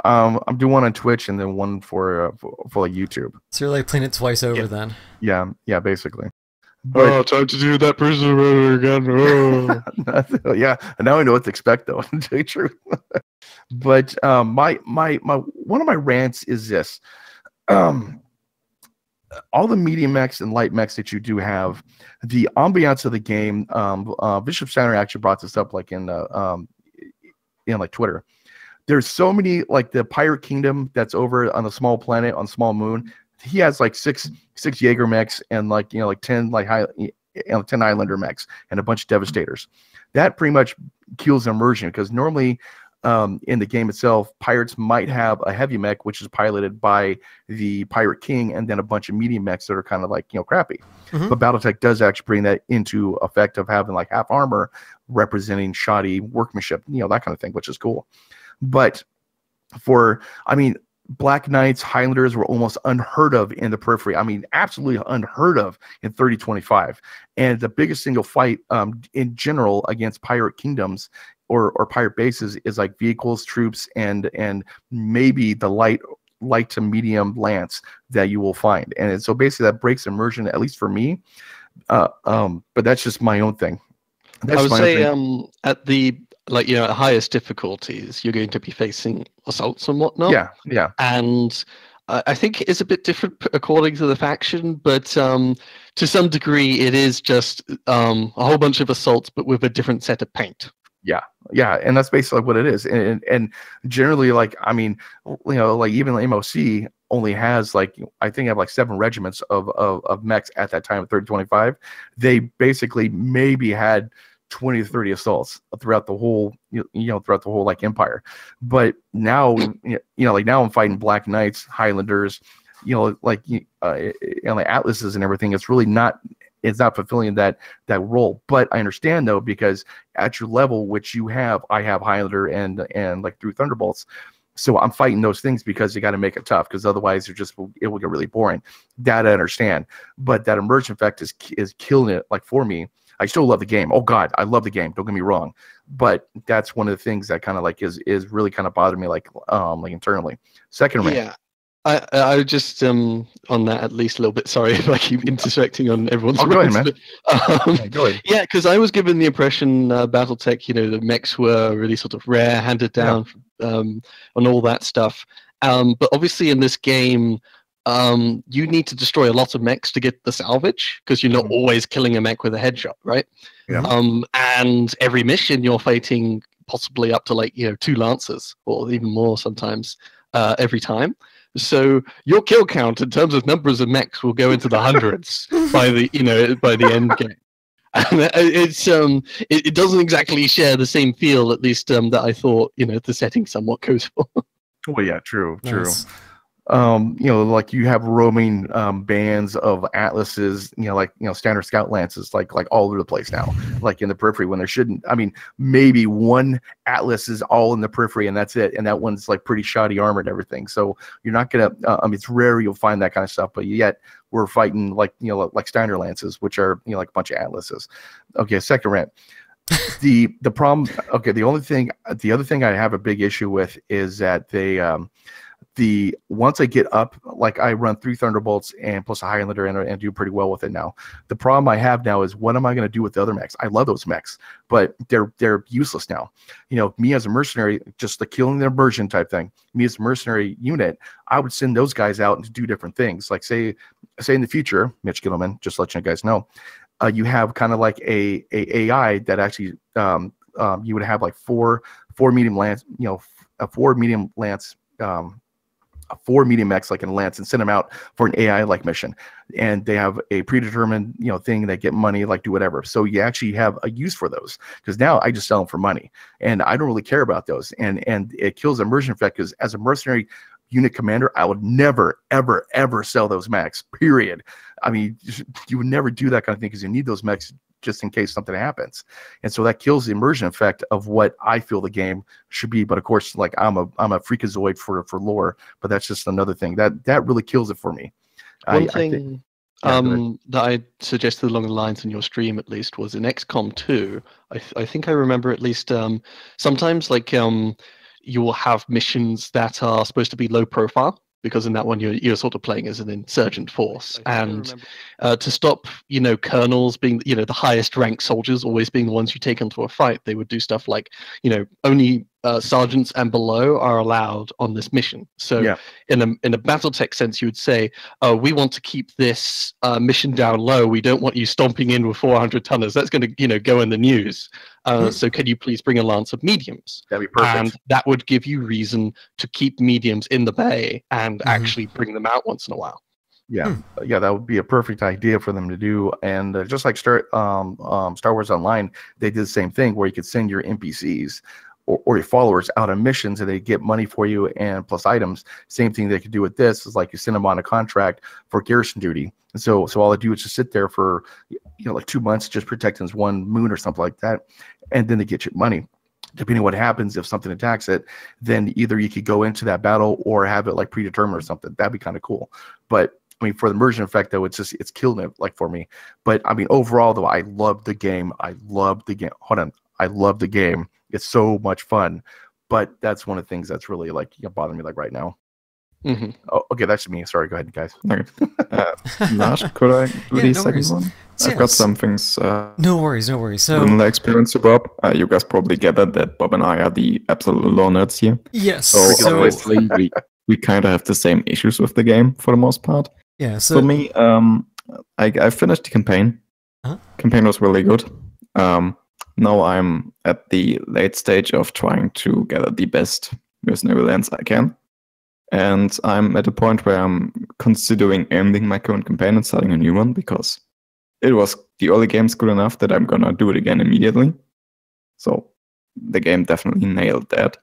Speaker 3: doing one on Twitch and then one for like YouTube.
Speaker 4: So you're like playing it twice over then.
Speaker 3: Yeah, basically. But
Speaker 1: time to do that prisoner again. Oh.
Speaker 3: yeah, now I know what to expect though, to tell you the truth. But my one of my rants is this. All the medium mechs and light mechs that you do have, the ambiance of the game, Bishop Steiner actually brought this up like in like Twitter. There's so many, like the Pirate Kingdom that's over on the small planet on Small Moon. He has like six Jaeger mechs and like 10 10 Islander mechs and a bunch of Devastators. That pretty much kills immersion because normally in the game itself, pirates might have a heavy mech which is piloted by the Pirate King and then a bunch of medium mechs that are kind of like crappy.
Speaker 4: Mhm.
Speaker 3: But BattleTech does actually bring that into effect of having like half armor representing shoddy workmanship, that kind of thing, which is cool. But Black Knights, Highlanders were almost unheard of in the periphery. I mean, absolutely unheard of in 3025. And the biggest single fight in general against pirate kingdoms or pirate bases is like vehicles, troops, and maybe the light to medium lance that you will find. And so basically that breaks immersion, at least for me. But that's just my own thing.
Speaker 1: I would say at the at highest difficulties, you're going to be facing assaults and whatnot.
Speaker 3: Yeah.
Speaker 1: And I think it's a bit different according to the faction, but to some degree, it is just a whole bunch of assaults, but with a different set of paint.
Speaker 3: Yeah, and that's basically what it is. And generally, even MOC only has I think I have 7 regiments of mechs at that time of 3025. They basically maybe had 20 to 30 assaults throughout the whole empire. But now now I'm fighting Black Knights, Highlanders, Atlases and everything. It's really not fulfilling that role. But I understand though, because at your level, which you have, I have Highlander and through Thunderbolts. So I'm fighting those things because you got to make it tough, because otherwise it will get really boring. That I understand. But that immersion effect is killing it for me. I still love the game. Oh God, I love the game. Don't get me wrong. But that's one of the things that kind of is really kind of bothering me internally. Second rant.
Speaker 1: Yeah. I just on that at least a little bit. Sorry if I keep intersecting on everyone's.
Speaker 3: Go ahead, man. Go ahead.
Speaker 1: Yeah, because I was given the impression BattleTech, the mechs were really sort of rare, handed down, and all that stuff. But obviously in this game, you need to destroy a lot of mechs to get the salvage, because you're not always killing a mech with a headshot, right?
Speaker 3: Yeah.
Speaker 1: And every mission you're fighting possibly up to 2 lancers or even more sometimes every time. So your kill count in terms of numbers of mechs will go into the hundreds by the end game. And it doesn't exactly share the same feel, at least that I thought the setting somewhat goes for.
Speaker 3: Well, yeah, true.
Speaker 4: Nice.
Speaker 3: like you have roaming bands of atlases, standard scout lances, like all over the place now, like in the periphery when there shouldn't. I mean, maybe one atlas is all in the periphery and that's it, and that one's like pretty shoddy armor and everything. So you're not gonna. It's rare you'll find that kind of stuff, but yet we're fighting like standard lances, which are like a bunch of atlases. Okay, second rant. The problem. Okay, the other thing I have a big issue with is that they once I get up, like I run 3 Thunderbolts and plus a Highlander and do pretty well with it now. The problem I have now is what am I going to do with the other mechs? I love those mechs, but they're useless now. Me as a mercenary, just the killing the immersion type thing. Me as a mercenary unit, I would send those guys out to do different things. Like say in the future, Mitch Gilliman, just to let you guys know, you have kind of like a AI that actually you would have like four medium lance, a 4 medium lance. 4 medium mechs like in Lance and send them out for an AI like mission, and they have a predetermined thing that get money, like do whatever. So you actually have a use for those, because now I just sell them for money and I don't really care about those, and it kills the immersion effect, because as a mercenary unit commander I would never ever sell those mechs, period. I mean, you would never do that kind of thing because you need those mechs just in case something happens. And so that kills the immersion effect of what I feel the game should be. But of course, like I'm a freakazoid for lore, but that's just another thing that really kills it for me.
Speaker 1: One thing that I suggested along the lines in your stream, at least, was in XCOM 2. I think I remember at least sometimes like you will have missions that are supposed to be low profile, because in that one you're sort of playing as an insurgent force, and to stop colonels being the highest ranked soldiers always being the ones you take into a fight, they would do stuff like only sergeants and below are allowed on this mission. So in a BattleTech sense, you would say, we want to keep this mission down low. We don't want you stomping in with 400 tonners. That's going to go in the news. So can you please bring a lance of mediums?
Speaker 3: That'd be perfect.
Speaker 1: And that would give you reason to keep mediums in the bay and actually bring them out once in a while.
Speaker 3: Yeah, that would be a perfect idea for them to do. And just like Star Wars Online, they did the same thing where you could send your NPCs or your followers out on missions and they get money for you and plus items. Same thing they could do with this is like you send them on a contract for garrison duty. And so all they do is just sit there for like 2 months, just protecting this one moon or something like that, and then they get you money. Depending on what happens, if something attacks it, then either you could go into that battle or have it like predetermined or something. That'd be kind of cool. But I mean, for the immersion effect though, it's killing it like for me. But I mean, overall though, I love the game. I love the game. It's so much fun. But that's one of the things that's really like bothering me like right now. Oh, okay, that's me. Sorry, go ahead, guys.
Speaker 2: Okay. Larsh, could I do the second one? I've got some things.
Speaker 4: No worries. So,
Speaker 2: similar experience to Bob. You guys probably gathered that Bob and I are the absolute lore nerds here.
Speaker 4: Yes.
Speaker 2: So obviously we kind of have the same issues with the game for the most part.
Speaker 4: Yeah. So
Speaker 2: for me, I finished the campaign. Campaign was really good. Now I'm at the late stage of trying to gather the best mercenary lands I can. And I'm at a point where I'm considering ending my current campaign and starting a new one, because the early game's good enough that I'm gonna do it again immediately. So the game definitely nailed that.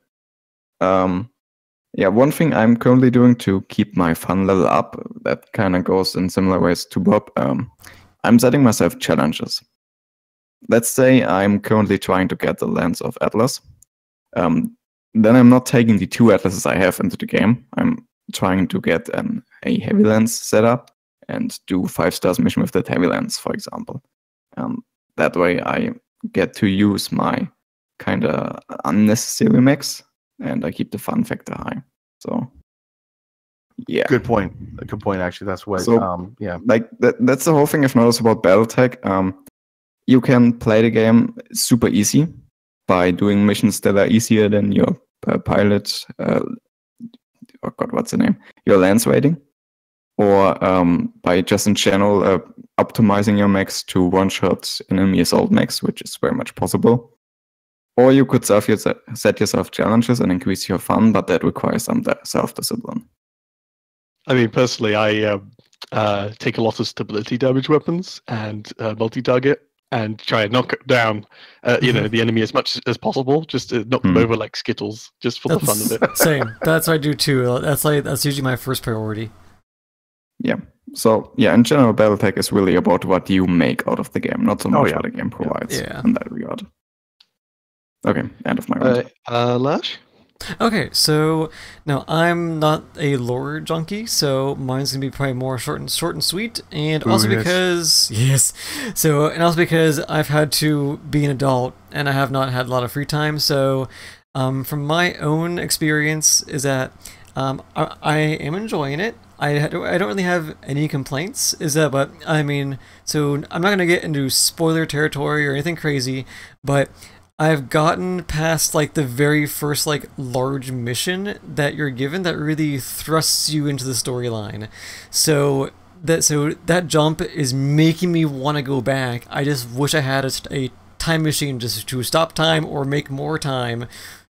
Speaker 2: One thing I'm currently doing to keep my fun level up, that kind of goes in similar ways to Bob, I'm setting myself challenges. Let's say I'm currently trying to get the lands of Atlas. Then I'm not taking the 2 atlases I have into the game. I'm trying to get a heavy lance set up and do 5 stars mission with that heavy lance, for example. That way I get to use my kind of unnecessary mix, and I keep the fun factor high. So, yeah.
Speaker 3: Good point. Actually, that's what.
Speaker 2: So, like that's the whole thing I've noticed about BattleTech. You can play the game super easy by doing missions that are easier than your pilot. What's the name? Your lance rating, or by just in general optimizing your mechs to one-shot enemy assault mechs, which is very much possible. Or you could set yourself challenges and increase your fun, but that requires some self-discipline.
Speaker 1: I mean, personally, I take a lot of stability damage weapons and multi-target and try and knock down, the enemy as much as possible, just to knock them over like Skittles, just for the fun of it.
Speaker 4: Same. That's what I do too. That's usually my first priority.
Speaker 2: Yeah. So yeah, in general, BattleTech is really about what you make out of the game, not so much what the game provides in that regard. Okay, end of my round.
Speaker 1: Larsh?
Speaker 4: Okay, so now I'm not a lore junkie, so mine's gonna be probably more short and sweet, and also because because I've had to be an adult and I have not had a lot of free time. So, from my own experience, is that I am enjoying it. I don't really have any complaints. But I mean, so I'm not gonna get into spoiler territory or anything crazy, but I've gotten past like the very first like large mission that you're given that really thrusts you into the storyline. So that jump is making me want to go back. I just wish I had a time machine just to stop time or make more time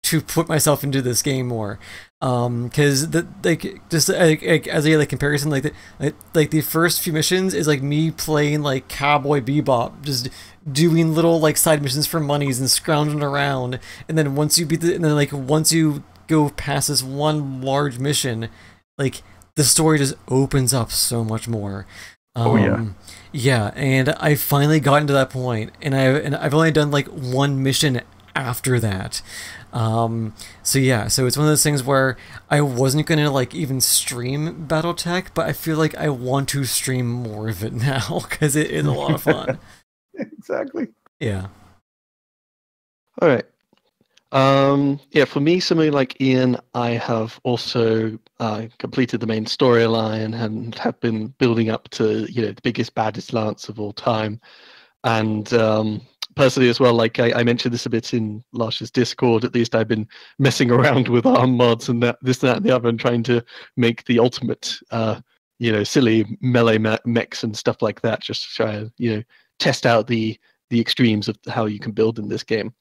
Speaker 4: to put myself into this game more. Because as a comparison, like the first few missions is like me playing like Cowboy Bebop, just doing little like side missions for monies and scrounging around, and then once you once you go past this one large mission, like the story just opens up so much more. Yeah, and I finally gotten to that point, and I've only done like one mission after that. So it's one of those things where I wasn't gonna like even stream BattleTech, but I feel like I want to stream more of it now because it is a lot of fun.
Speaker 3: Exactly.
Speaker 4: Yeah.
Speaker 1: All right. For me, similarly like Ian, I have also completed the main storyline and have been building up to the biggest, baddest lance of all time. And personally as well, like I mentioned this a bit in Larsh's Discord, at least I've been messing around with ARM mods and that, and the other, and trying to make the ultimate, silly melee mechs and stuff like that, just to try and, test out the extremes of how you can build in this game.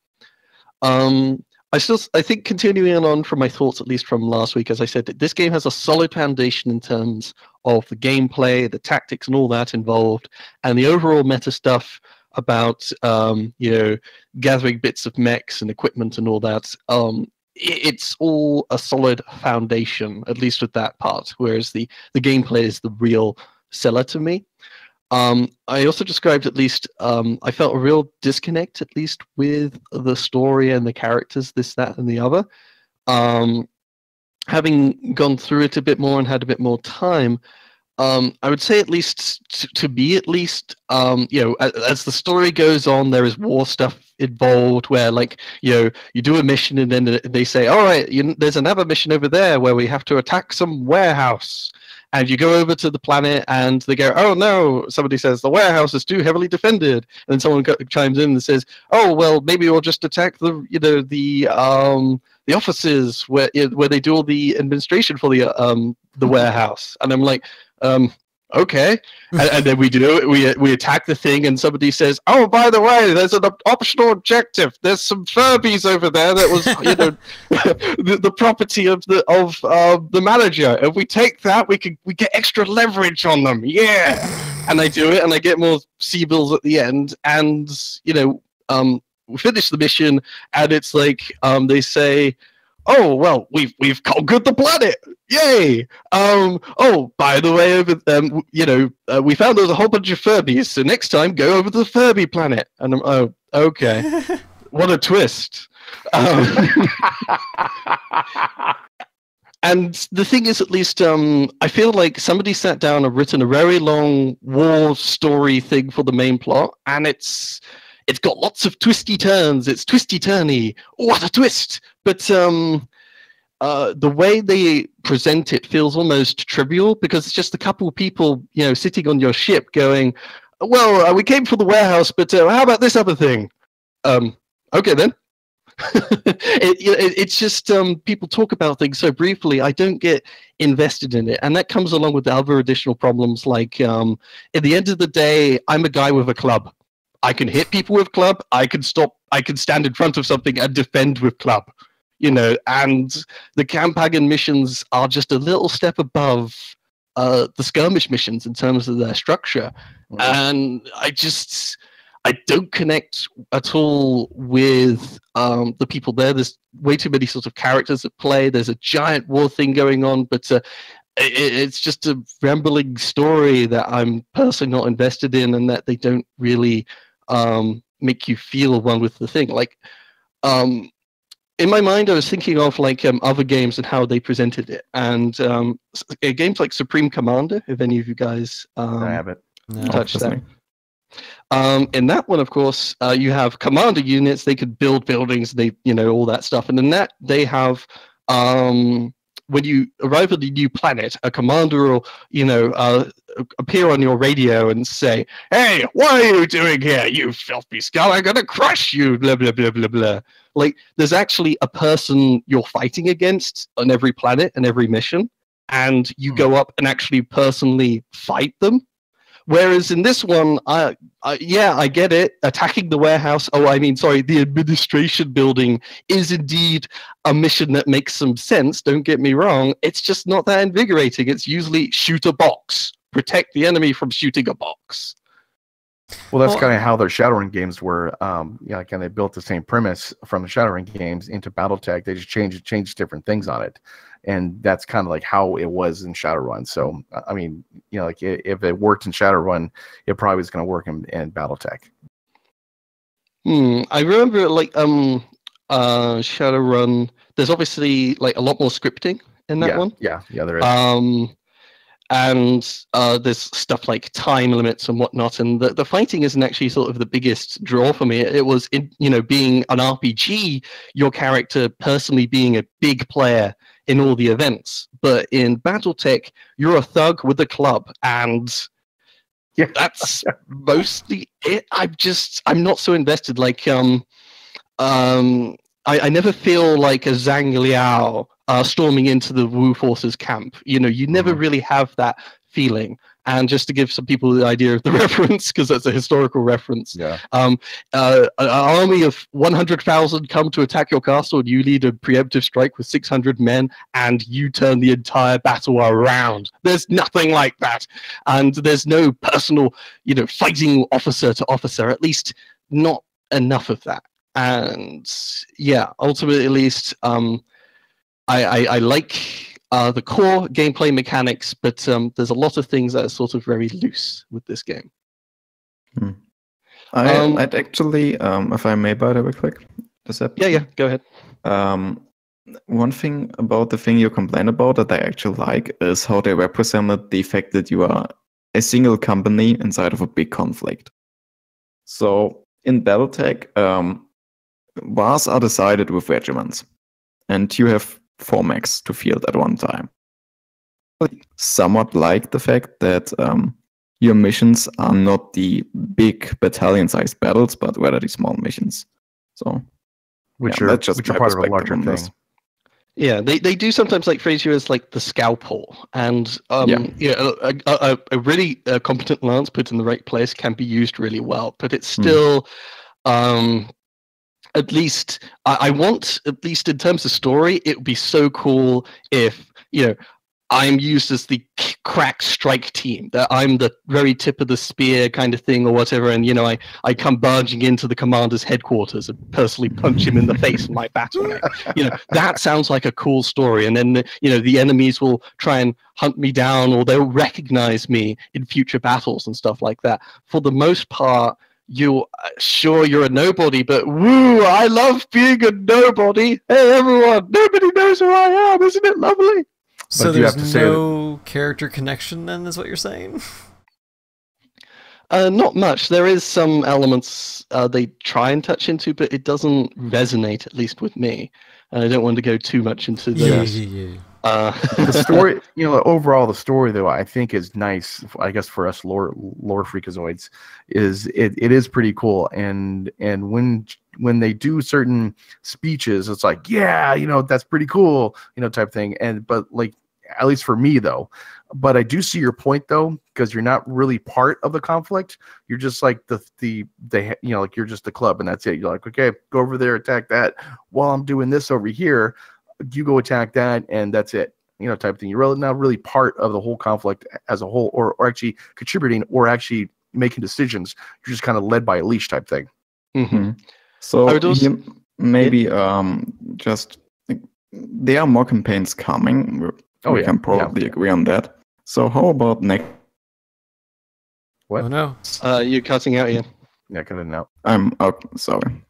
Speaker 1: I think continuing on from my thoughts, at least from last week, as I said, that this game has a solid foundation in terms of the gameplay, the tactics, and all that involved, and the overall meta stuff about gathering bits of mechs and equipment and all that. It's all a solid foundation, at least with that part. Whereas the gameplay is the real seller to me. I also described, at least, I felt a real disconnect, at least, with the story and the characters, this, that, and the other. Having gone through it a bit more and had a bit more time, I would say, at least to me, at least, as the story goes on, there is war stuff involved where, like, you do a mission and then they say, all right, there's another mission over there where we have to attack some warehouse. And you go over to the planet, and they go, "Oh no!" Somebody says the warehouse is too heavily defended, and then someone chimes in and says, "Oh well, maybe we'll just attack the offices where they do all the administration for the warehouse." And I'm like, okay. And then we attack the thing, and somebody says, "Oh, by the way, there's an optional objective. There's some Furbies over there that was, the property of the manager. If we take that, we get extra leverage on them. Yeah." And I do it, and I get more C-bills at the end, and we finish the mission, and it's like they say, "Oh well, we've conquered the planet! Yay! Oh, by the way, we found there's a whole bunch of Furbies. So next time, go over to the Furby planet." And I'm, oh, okay. What a twist! And the thing is, at least, I feel like somebody sat down and written a very long war story thing for the main plot, and it's got lots of twisty turns. It's twisty-turny. What a twist! But the way they present it feels almost trivial, because it's just a couple of people, sitting on your ship going, "Well, we came for the warehouse, but how about this other thing?" Okay then. It's just people talk about things so briefly. I don't get invested in it, and that comes along with the other additional problems. Like, at the end of the day, I'm a guy with a club. I can hit people with club. I can stand in front of something and defend with club. And the Campaign missions are just a little step above the skirmish missions in terms of their structure. And I don't connect at all with the people there. There's way too many sort of characters at play. There's a giant war thing going on, but it's just a rambling story that I'm personally not invested in, and that they don't really make you feel one with the thing. Like, in my mind, I was thinking of like other games and how they presented it, and games like Supreme Commander. If any of you guys
Speaker 3: I have it.
Speaker 1: touched that. In that one, of course, you have commander units. They could build buildings. They, all that stuff. And in that, they have when you arrive at a new planet, a commander will, appear on your radio and say, "Hey, what are you doing here, you filthy skull? I'm gonna crush you." Blah blah blah blah blah. Like, there's actually a person you're fighting against on every planet and every mission, and you go up and actually personally fight them. Whereas in this one, I get it. Attacking the warehouse, the administration building is indeed a mission that makes some sense. Don't get me wrong. It's just not that invigorating. It's usually shoot a box, protect the enemy from shooting a box.
Speaker 3: Well, that's kind of how their Shadowrun games were. And they built the same premise from the Shadowrun games into BattleTech. They just changed different things on it. And that's kind of like how it was in Shadowrun. So, I mean, if it worked in Shadowrun, it probably was going to work in BattleTech.
Speaker 1: I remember, like, Shadowrun, there's obviously, like, a lot more scripting in that one.
Speaker 3: Yeah, there is.
Speaker 1: And there's stuff like time limits and whatnot. And the fighting isn't actually sort of the biggest draw for me. It was, being an RPG, your character personally being a big player in all the events. But in BattleTech, you're a thug with a club, and that's mostly it. I'm not so invested. Like, I never feel like a Zhang Liao storming into the Wu forces camp. You never really have that feeling. And just to give some people the idea of the reference, because that's a historical reference, an army of 100,000 come to attack your castle, and you lead a preemptive strike with 600 men, and you turn the entire battle around. There's nothing like that. And there's no personal, fighting officer to officer, at least not enough of that. And ultimately, at least, I like the core gameplay mechanics, but there's a lot of things that are sort of very loose with this game.
Speaker 2: I'd actually, if I may, Byter, real quick.
Speaker 1: Yeah, go ahead.
Speaker 2: One thing about the thing you complain about that I actually like is how they represented the fact that you are a single company inside of a big conflict. So in BattleTech, wars are decided with regiments, and you have 4 mechs to field at one time. I somewhat like the fact that your missions are not the big battalion-sized battles, but rather the small missions. So,
Speaker 3: which are part of a larger thing.
Speaker 1: Yeah, they do sometimes like phrase you as like the scalpel, and a really competent lance put in the right place can be used really well, but it's still. At least I want, at least in terms of story, it would be so cool if I'm used as the crack strike team, that I'm the very tip of the spear kind of thing or whatever, and I come barging into the commander's headquarters and personally punch him in the face in my battle net. That sounds like a cool story, and then the enemies will try and hunt me down, or they'll recognize me in future battles and stuff like that. For the most part, you're a nobody, but woo, I love being a nobody. Hey everyone, nobody knows who I am. Isn't it lovely?
Speaker 4: So there's no character connection then, is what you're saying?
Speaker 1: Not much. There is some elements they try and touch into, but it doesn't resonate, at least with me. And I don't want to go too much into those.
Speaker 3: The story, overall, the story though, I think is nice. I guess for us lore freakazoids, is it is pretty cool. And when they do certain speeches, it's like, that's pretty cool, type thing. But like, at least for me though, but I do see your point though, because you're not really part of the conflict. You're just like like you're just the club, and that's it. You're like, okay, go over there, attack that. While I'm doing this over here, you go attack that, and that's it, type of thing. You're not really part of the whole conflict as a whole, or actually contributing, or actually making decisions. You're just kind of led by a leash type thing.
Speaker 1: Mm-hmm.
Speaker 2: So
Speaker 1: I would also-
Speaker 2: maybe just like, there are more campaigns coming. We can probably agree on that. So how about next?
Speaker 3: What?
Speaker 4: Oh no.
Speaker 1: You're cutting out, Ian.
Speaker 3: Yeah, cut it out.
Speaker 2: I'm out. Sorry.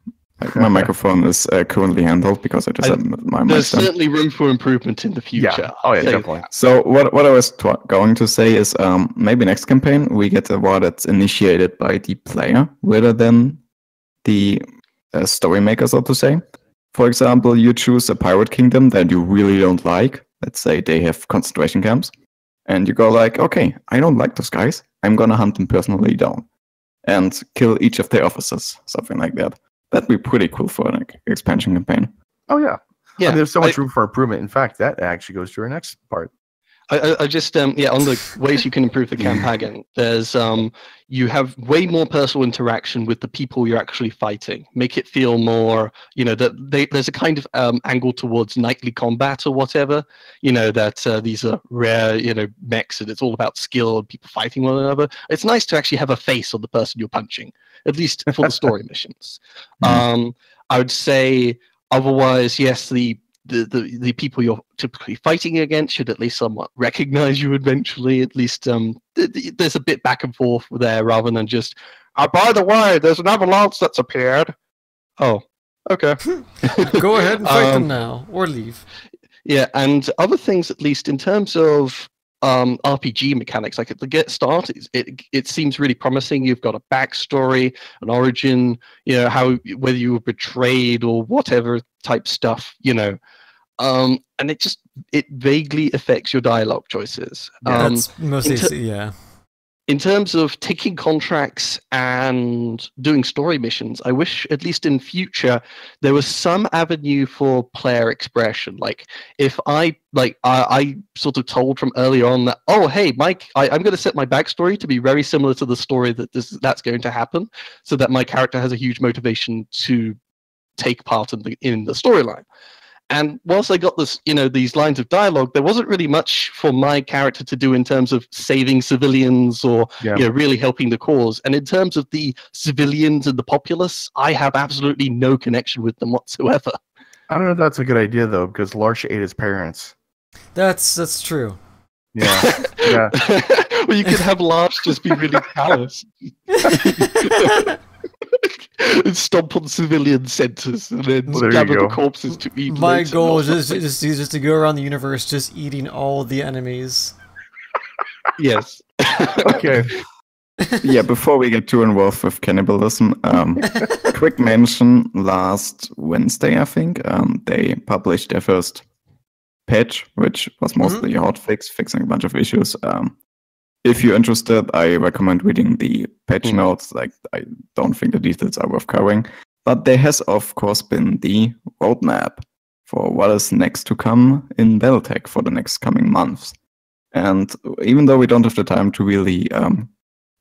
Speaker 2: My microphone is currently handled because I just had my mic
Speaker 1: There's
Speaker 2: down.
Speaker 1: certainly room for improvement in the future.
Speaker 3: Yeah. Oh yeah,
Speaker 1: Say
Speaker 3: definitely.
Speaker 2: So what I was going to say is maybe next campaign we get a war that's initiated by the player rather than the story maker, so to say. For example, you choose a pirate kingdom that you really don't like. Let's say they have concentration camps. And you go like, okay, I don't like those guys. I'm going to hunt them personally down and kill each of their officers, something like that. That'd be pretty cool for an expansion campaign.
Speaker 3: Oh yeah.
Speaker 1: Yeah.
Speaker 3: I mean, there's so much room for improvement. In fact, that actually goes to our next part.
Speaker 1: I just on the ways you can improve the campaign, there's you have way more personal interaction with the people you're actually fighting. Make it feel more, that there's a kind of angle towards knightly combat or whatever. That these are rare, mechs, and it's all about skill and people fighting one another. It's nice to actually have a face on the person you're punching, at least for the story missions. I would say otherwise, yes, the people you're typically fighting against should at least somewhat recognize you eventually. At least there's a bit back and forth there rather than just, by the way, there's an avalanche that's appeared. Oh, okay.
Speaker 4: Go ahead and fight them now, or leave.
Speaker 1: Yeah, and other things, at least in terms of RPG mechanics, like at the get start, it seems really promising. You've got a backstory, an origin, whether you were betrayed or whatever type stuff, and it vaguely affects your dialogue choices.
Speaker 4: That's mostly
Speaker 1: In terms of taking contracts and doing story missions, I wish at least in future there was some avenue for player expression. Like if I sort of told from early on that, oh hey Mike, I'm going to set my backstory to be very similar to the story that's going to happen, so that my character has a huge motivation to take part in the storyline. And whilst I got this, these lines of dialogue, there wasn't really much for my character to do in terms of saving civilians or really helping the cause. And in terms of the civilians and the populace, I have absolutely no connection with them whatsoever.
Speaker 3: I don't know if that's a good idea though, because Larsh ate his parents.
Speaker 4: That's true.
Speaker 3: Yeah. Yeah.
Speaker 1: Well, you could have Larsh just be really callous. And stomp on civilian centers and then gather the corpses to eat.
Speaker 4: My goal is just to go around the universe just eating all the enemies.
Speaker 1: Yes.
Speaker 3: Okay.
Speaker 2: Yeah, before we get too involved with cannibalism, quick mention, last Wednesday, I think, they published their first patch, which was mostly a hotfix, fixing a bunch of issues. If you're interested, I recommend reading the patch notes. Like, I don't think the details are worth covering. But there has, of course, been the roadmap for what is next to come in Battletech for the next coming months. And even though we don't have the time to really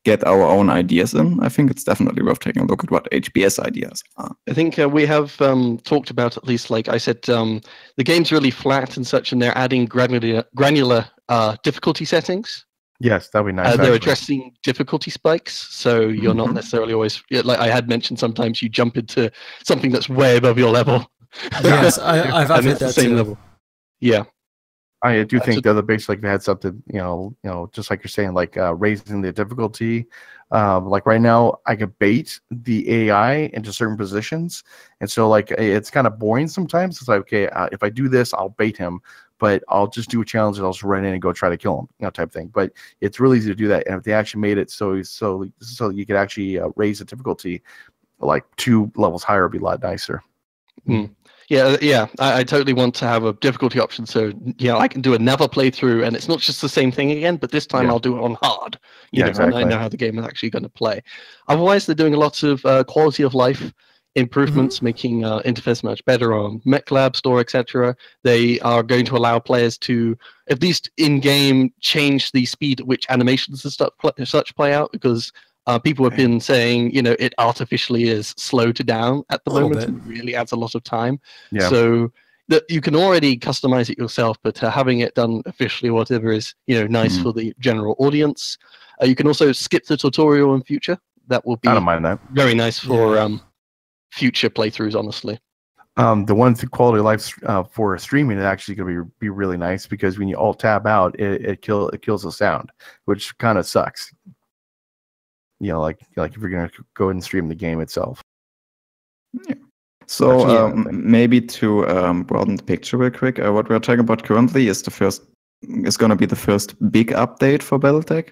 Speaker 2: get our own ideas in, I think it's definitely worth taking a look at what HBS ideas are.
Speaker 1: I think we have talked about, at least, like I said, the game's really flat and such, and they're adding granular difficulty settings.
Speaker 3: Yes, that'd be nice.
Speaker 1: They're addressing difficulty spikes, so you're not necessarily always, like I had mentioned, sometimes you jump into something that's way above your level.
Speaker 4: Yes, I've hit that
Speaker 1: same
Speaker 4: too.
Speaker 1: level. Yeah.
Speaker 3: I do think the other base, like they had something, just like you're saying, like raising the difficulty. Like right now, I could bait the AI into certain positions, and so like it's kind of boring sometimes. It's like, okay, if I do this, I'll bait him, but I'll just do a challenge and I'll just run in and go try to kill him, type thing. But it's really easy to do that, and if they actually made it so you could actually raise the difficulty like 2 levels higher, would be a lot nicer.
Speaker 1: Yeah, I totally want to have a difficulty option, so I can do another playthrough, and it's not just the same thing again, but this time I'll do it on hard.
Speaker 3: Exactly.
Speaker 1: And I know how the game is actually going to play. Otherwise, they're doing a lot of quality of life improvements, making interface much better on MechLab Store, etc. They are going to allow players to, at least in game, change the speed at which animations and such play out, because people have been saying, it artificially is slowed down at the moment and really adds a lot of time.
Speaker 3: Yeah.
Speaker 1: So, that you can already customize it yourself, but having it done officially, whatever, is nice for the general audience. You can also skip the tutorial in future. That will be
Speaker 3: I don't mind that.
Speaker 1: very nice for future playthroughs, honestly.
Speaker 3: The one quality of life for streaming is actually going to be really nice, because when you alt tab out, it kills the sound, which kind of sucks. Like if you're going to go and stream the game itself.
Speaker 2: Yeah. So maybe to broaden the picture real quick, what we're talking about currently is going to be the first big update for BattleTech.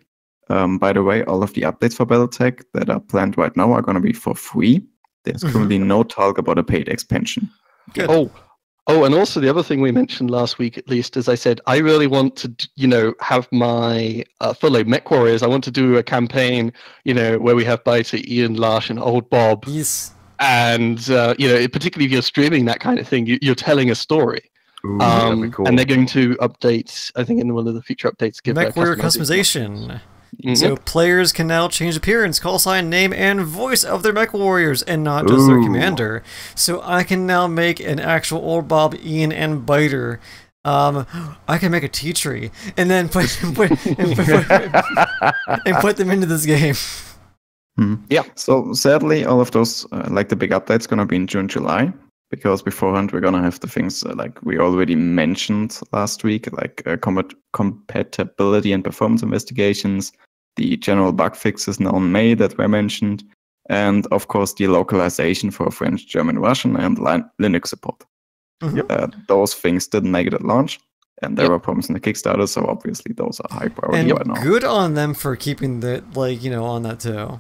Speaker 2: By the way, all of the updates for BattleTech that are planned right now are going to be for free. There's currently no talk about a paid expansion.
Speaker 4: Good.
Speaker 1: Oh, and also the other thing we mentioned last week, at least, as I said, I really want to, have my fellow Mechwarriors. I want to do a campaign, where we have Byter, Ian, Larsh, and Old Bob.
Speaker 4: Yes.
Speaker 1: And particularly if you're streaming that kind of thing, you're telling a story.
Speaker 3: Ooh, that'd be cool.
Speaker 1: And they're going to update, I think in one of the future updates, give
Speaker 4: Mechwarrior customization. So players can now change appearance, call sign, name, and voice of their Mechwarriors, and not just their commander. So I can now make an actual Old Bob, Ian, and Byter. I can make a tea tree and then put them into this game.
Speaker 1: Yeah.
Speaker 2: So sadly, all of those, like the big updates, going to be in June, July. Because beforehand, we're going to have the things like we already mentioned last week, like compatibility and performance investigations, the general bug fixes now in May that were mentioned, and of course the localization for French, German, Russian, and Linux support. Those things didn't make it at launch, and there were problems in the Kickstarter, so obviously those are high priority right now.
Speaker 4: Good on them for keeping that, on that too.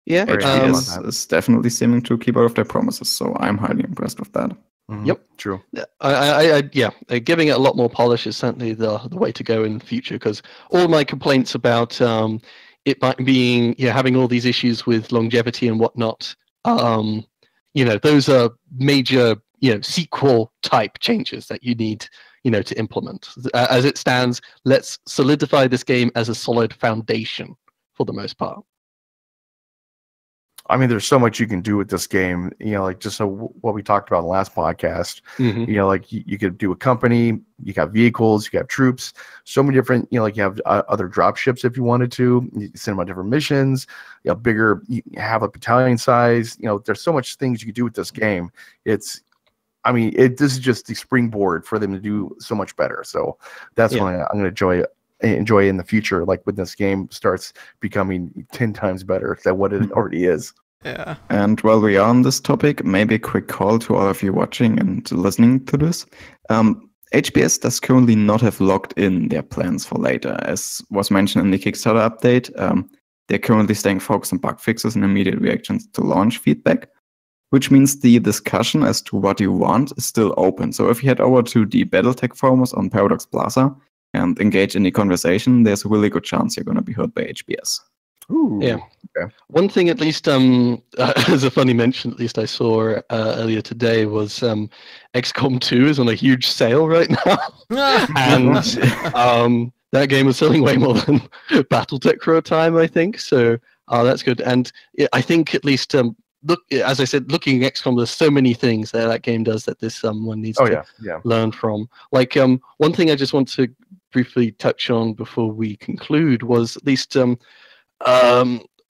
Speaker 1: Yeah,
Speaker 2: HBS is definitely seeming to keep out of their promises, so I'm highly impressed with that.
Speaker 1: Yep,
Speaker 3: true.
Speaker 1: Giving it a lot more polish is certainly the way to go in the future, because all my complaints about it might being having all these issues with longevity and whatnot, those are major sequel type changes that you need to implement. As it stands, let's solidify this game as a solid foundation for the most part.
Speaker 3: I mean, there's so much you can do with this game, just what we talked about in the last podcast. You could do a company, you got vehicles, you got troops, so many different, you have other drop ships if you wanted to. You can send them on different missions, bigger, you have a battalion size. There's so much things you can do with this game. This is just the springboard for them to do so much better. So that's when I'm going to enjoy in the future, like when this game starts becoming 10 times better than what it already is.
Speaker 4: Yeah.
Speaker 2: And while we are on this topic, maybe a quick call to all of you watching and listening to this. HBS does currently not have locked in their plans for later. As was mentioned in the Kickstarter update, they're currently staying focused on bug fixes and immediate reactions to launch feedback, which means the discussion as to what you want is still open. So if you head over to the BattleTech forums on Paradox Plaza and engage in the conversation, there's a really good chance you're going to be heard by HBS.
Speaker 3: Ooh.
Speaker 1: Yeah.
Speaker 3: Okay.
Speaker 1: One thing, at least, as a funny mention, at least I saw earlier today, was XCOM 2 is on a huge sale right now, and that game is selling way more than BattleTech for a time, I think. So that's good, and I think at least look, as I said, looking at XCOM, there's so many things that game does that this one needs to learn from. Like one thing I just want to briefly touch on before we conclude was at least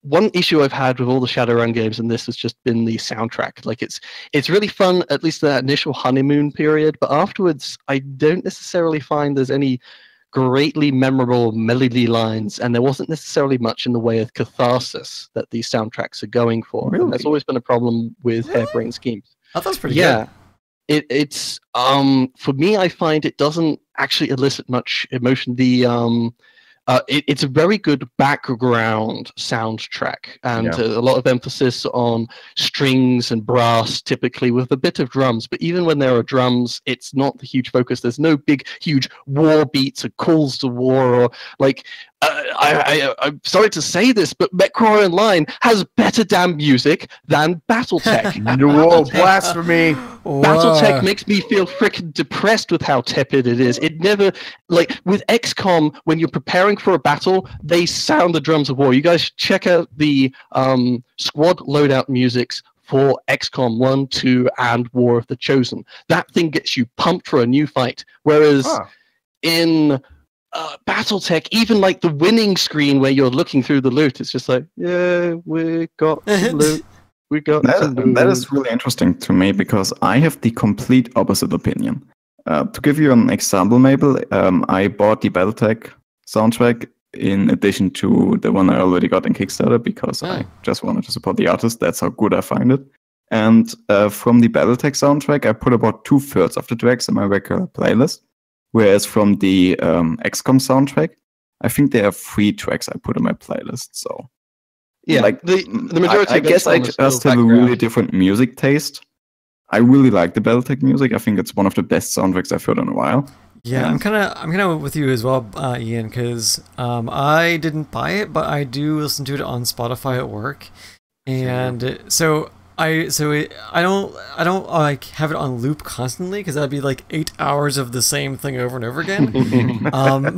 Speaker 1: one issue I've had with all the Shadowrun games, and this has just been the soundtrack. Like it's really fun, at least that initial honeymoon period, but afterwards I don't necessarily find there's any greatly memorable melody lines, and there wasn't necessarily much in the way of catharsis that these soundtracks are going for.
Speaker 2: Really?
Speaker 1: And that's always been a problem with harebrained schemes.
Speaker 4: I thought it was pretty good.
Speaker 1: It's for me, I find it doesn't actually elicit much emotion. It's a very good background soundtrack, and a lot of emphasis on strings and brass, typically with a bit of drums. But even when there are drums, it's not the huge focus. There's no big, huge war beats or calls to war, or like. I'm sorry to say this, but Mechwarrior Online has better damn music than BattleTech.
Speaker 3: Whoa, blasphemy!
Speaker 1: BattleTech makes me feel freaking depressed with how tepid it is. It never, like with XCOM, when you're preparing for a battle, they sound the drums of war. You guys check out the squad loadout musics for XCOM 1, 2, and War of the Chosen. That thing gets you pumped for a new fight. Whereas in Battletech, even like the winning screen where you're looking through the loot, it's just like, yeah, we got some loot. We got some loot.
Speaker 2: That is really interesting to me because I have the complete opposite opinion. To give you an example, Mabel, I bought the Battletech soundtrack in addition to the one I already got in Kickstarter because I just wanted to support the artist. That's how good I find it. And from the Battletech soundtrack, I put about 2/3 of the tracks in my regular playlist. Whereas from the XCOM soundtrack, I think there are 3 tracks I put in my playlist. So
Speaker 1: yeah,
Speaker 2: like
Speaker 1: the majority.
Speaker 2: I guess I just have a really different music taste. I really like the Battletech music. I think it's one of the best soundtracks I've heard in a while.
Speaker 4: Yeah, I'm kind of with you as well, Ian, because I didn't buy it, but I do listen to it on Spotify at work, and so I don't like have it on loop constantly because that'd be like 8 hours of the same thing over and over again.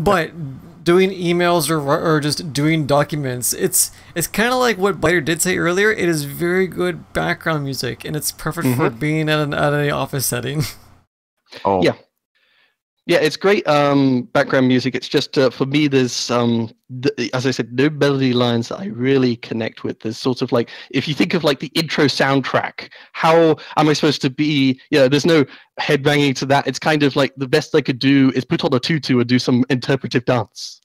Speaker 4: But doing emails or just doing documents, it's kind of like what Byter did say earlier. It is very good background music, and it's perfect for being at an office setting.
Speaker 3: Oh
Speaker 1: yeah. Yeah, it's great background music. It's just, for me, there's, as I said, no melody lines that I really connect with. There's sort of like, if you think of like the intro soundtrack, how am I supposed to be, there's no headbanging to that. It's kind of like the best I could do is put on a tutu and do some interpretive dance.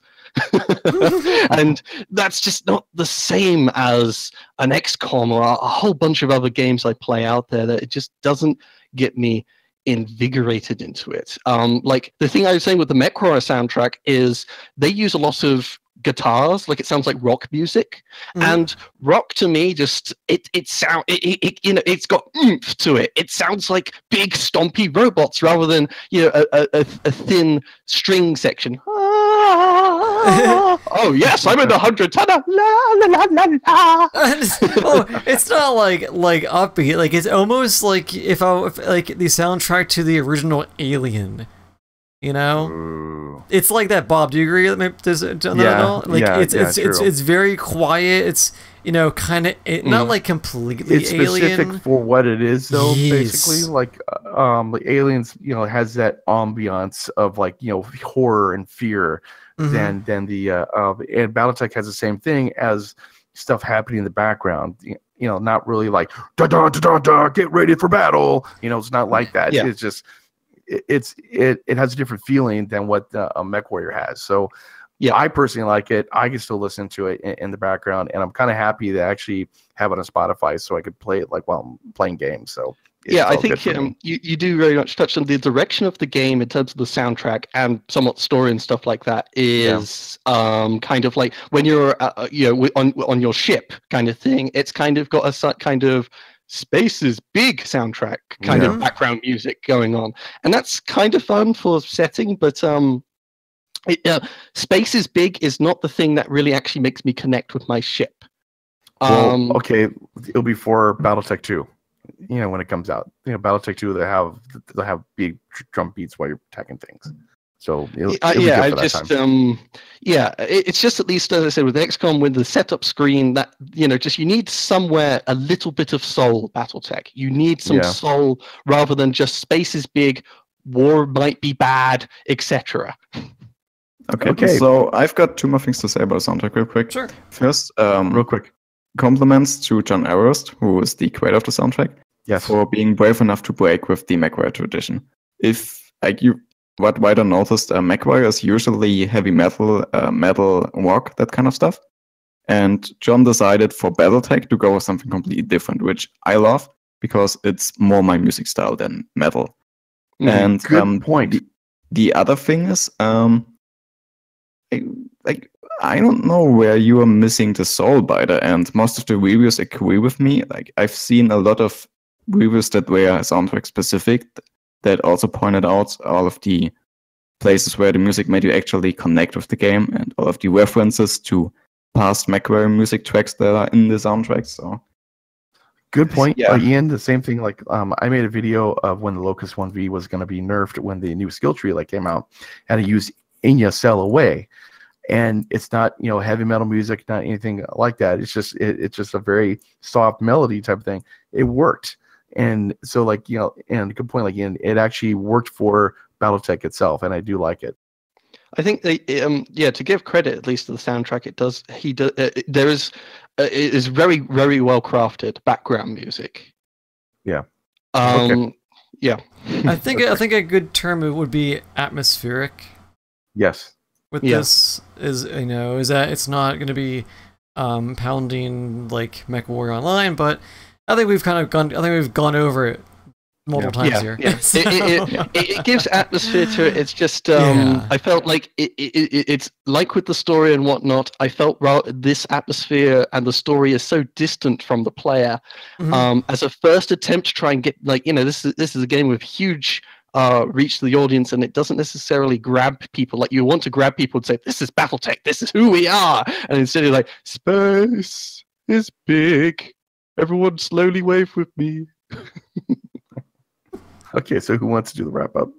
Speaker 1: And that's just not the same as an XCOM or a whole bunch of other games I play out there that it just doesn't get me invigorated into it. Like the thing I was saying with the Mechwarrior soundtrack is they use a lot of guitars, like it sounds like rock music, and rock to me just it's got oomph to it. It sounds like big stompy robots rather than a thin string section. Oh yes, I'm in the 100-tonner. La la la la.
Speaker 4: Oh, it's not like upbeat. Like it's almost like if like the soundtrack to the original Alien. It's like that. Bob, do you agree on that at all? Like it's very quiet. It's kind of not like completely
Speaker 3: it's
Speaker 4: alien.
Speaker 3: Specific for what it is, though.
Speaker 4: Yes.
Speaker 3: Basically, like Aliens, has that ambiance of like horror and fear. Than the and Battletech has the same thing as stuff happening in the background. Not really like da da da da da. Get ready for battle. It's not like that.
Speaker 1: Yeah.
Speaker 3: It's just it has a different feeling than what Mechwarrior has. So yeah, I personally like it. I can still listen to it in the background, and I'm kind of happy to actually have it on Spotify so I could play it like while I'm playing games. So
Speaker 1: yeah, I think you do very much touch on the direction of the game in terms of the soundtrack and somewhat story and stuff like that is kind of like when you're on your ship kind of thing. It's kind of got a kind of space is big soundtrack kind of background music going on, and that's kind of fun for setting. But space is big is not the thing that really actually makes me connect with my ship.
Speaker 3: Okay, it'll be for Battletech 2. When it comes out, Battletech 2, they'll have big drum beats while you're attacking things. So
Speaker 1: it's just at least, as I said, with XCOM, with the setup screen, that you need somewhere a little bit of soul. Battletech, you need some soul rather than just space is big, war might be bad, etc.
Speaker 2: Okay, so I've got 2 more things to say about the soundtrack real quick.
Speaker 4: Sure.
Speaker 2: First,
Speaker 3: real quick.
Speaker 2: Compliments to John Arust, who is the creator of the soundtrack, for being brave enough to break with the Mechwarrior tradition. If what Byter noticed, Mechwarrior is usually heavy metal, metal rock, that kind of stuff. And John decided for Battletech to go with something completely different, which I love because it's more my music style than metal. And
Speaker 3: good point.
Speaker 2: The other thing is, I don't know where you are missing the soul, Byter, and most of the reviews agree with me. Like I've seen a lot of reviews that were soundtrack specific that also pointed out all of the places where the music made you actually connect with the game and all of the references to past Mechwarrior music tracks that are in the soundtrack. So
Speaker 3: good point, Ian. The same thing. Like I made a video of when the Locust 1V was going to be nerfed when the new skill tree came out, and I used Enya Sail Away. and it's not heavy metal music, not anything like that. It's just it's just a very soft melody type of thing. It worked, and so and good point. It actually worked for BattleTech itself, and I do like it.
Speaker 1: I think to give credit at least to the soundtrack, it does. There is it is very, very well crafted background music.
Speaker 3: Yeah.
Speaker 1: Okay. Yeah.
Speaker 4: I think a good term would be atmospheric.
Speaker 3: Yes.
Speaker 4: With this is that it's not going to be pounding like Mechwarrior Online, but I think we've gone over it multiple times here.
Speaker 1: Yeah. It gives atmosphere to it. It's just I felt like it's like with the story and whatnot. I felt this atmosphere and the story is so distant from the player. As a first attempt to try and get this is a game with huge reach to the audience, and it doesn't necessarily grab people. Like you want to grab people and say, "This is BattleTech. This is who we are," and instead you're like, "Space is big. Everyone slowly wave with me."
Speaker 3: Okay, so who wants to do the wrap up?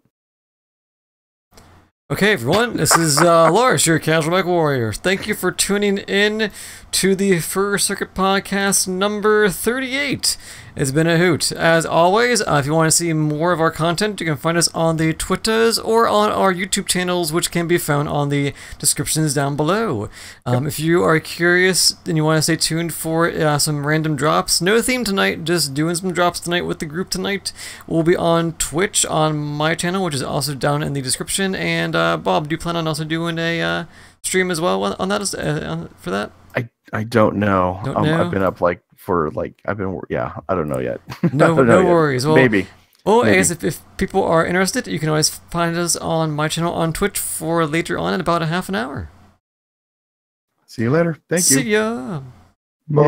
Speaker 4: Okay, everyone, this is Larsh, your casual Mechwarrior. Thank you for tuning in to the First Circuit Podcast number 38. It's been a hoot. As always, if you want to see more of our content, you can find us on the Twitters or on our YouTube channels, which can be found on the descriptions down below. If you are curious and you want to stay tuned for some random drops, no theme tonight, just doing some drops tonight with the group tonight. We'll be on Twitch on my channel, which is also down in the description. And Bob, do you plan on also doing a stream as well on that for that?
Speaker 3: I don't know.
Speaker 4: Don't know?
Speaker 3: I've been up I don't know yet.
Speaker 4: No worries. Well,
Speaker 3: maybe.
Speaker 4: Well, I guess if people are interested, you can always find us on my channel on Twitch for later on in about a half an hour.
Speaker 3: See you later. Thank you.
Speaker 4: See ya.
Speaker 3: Bye.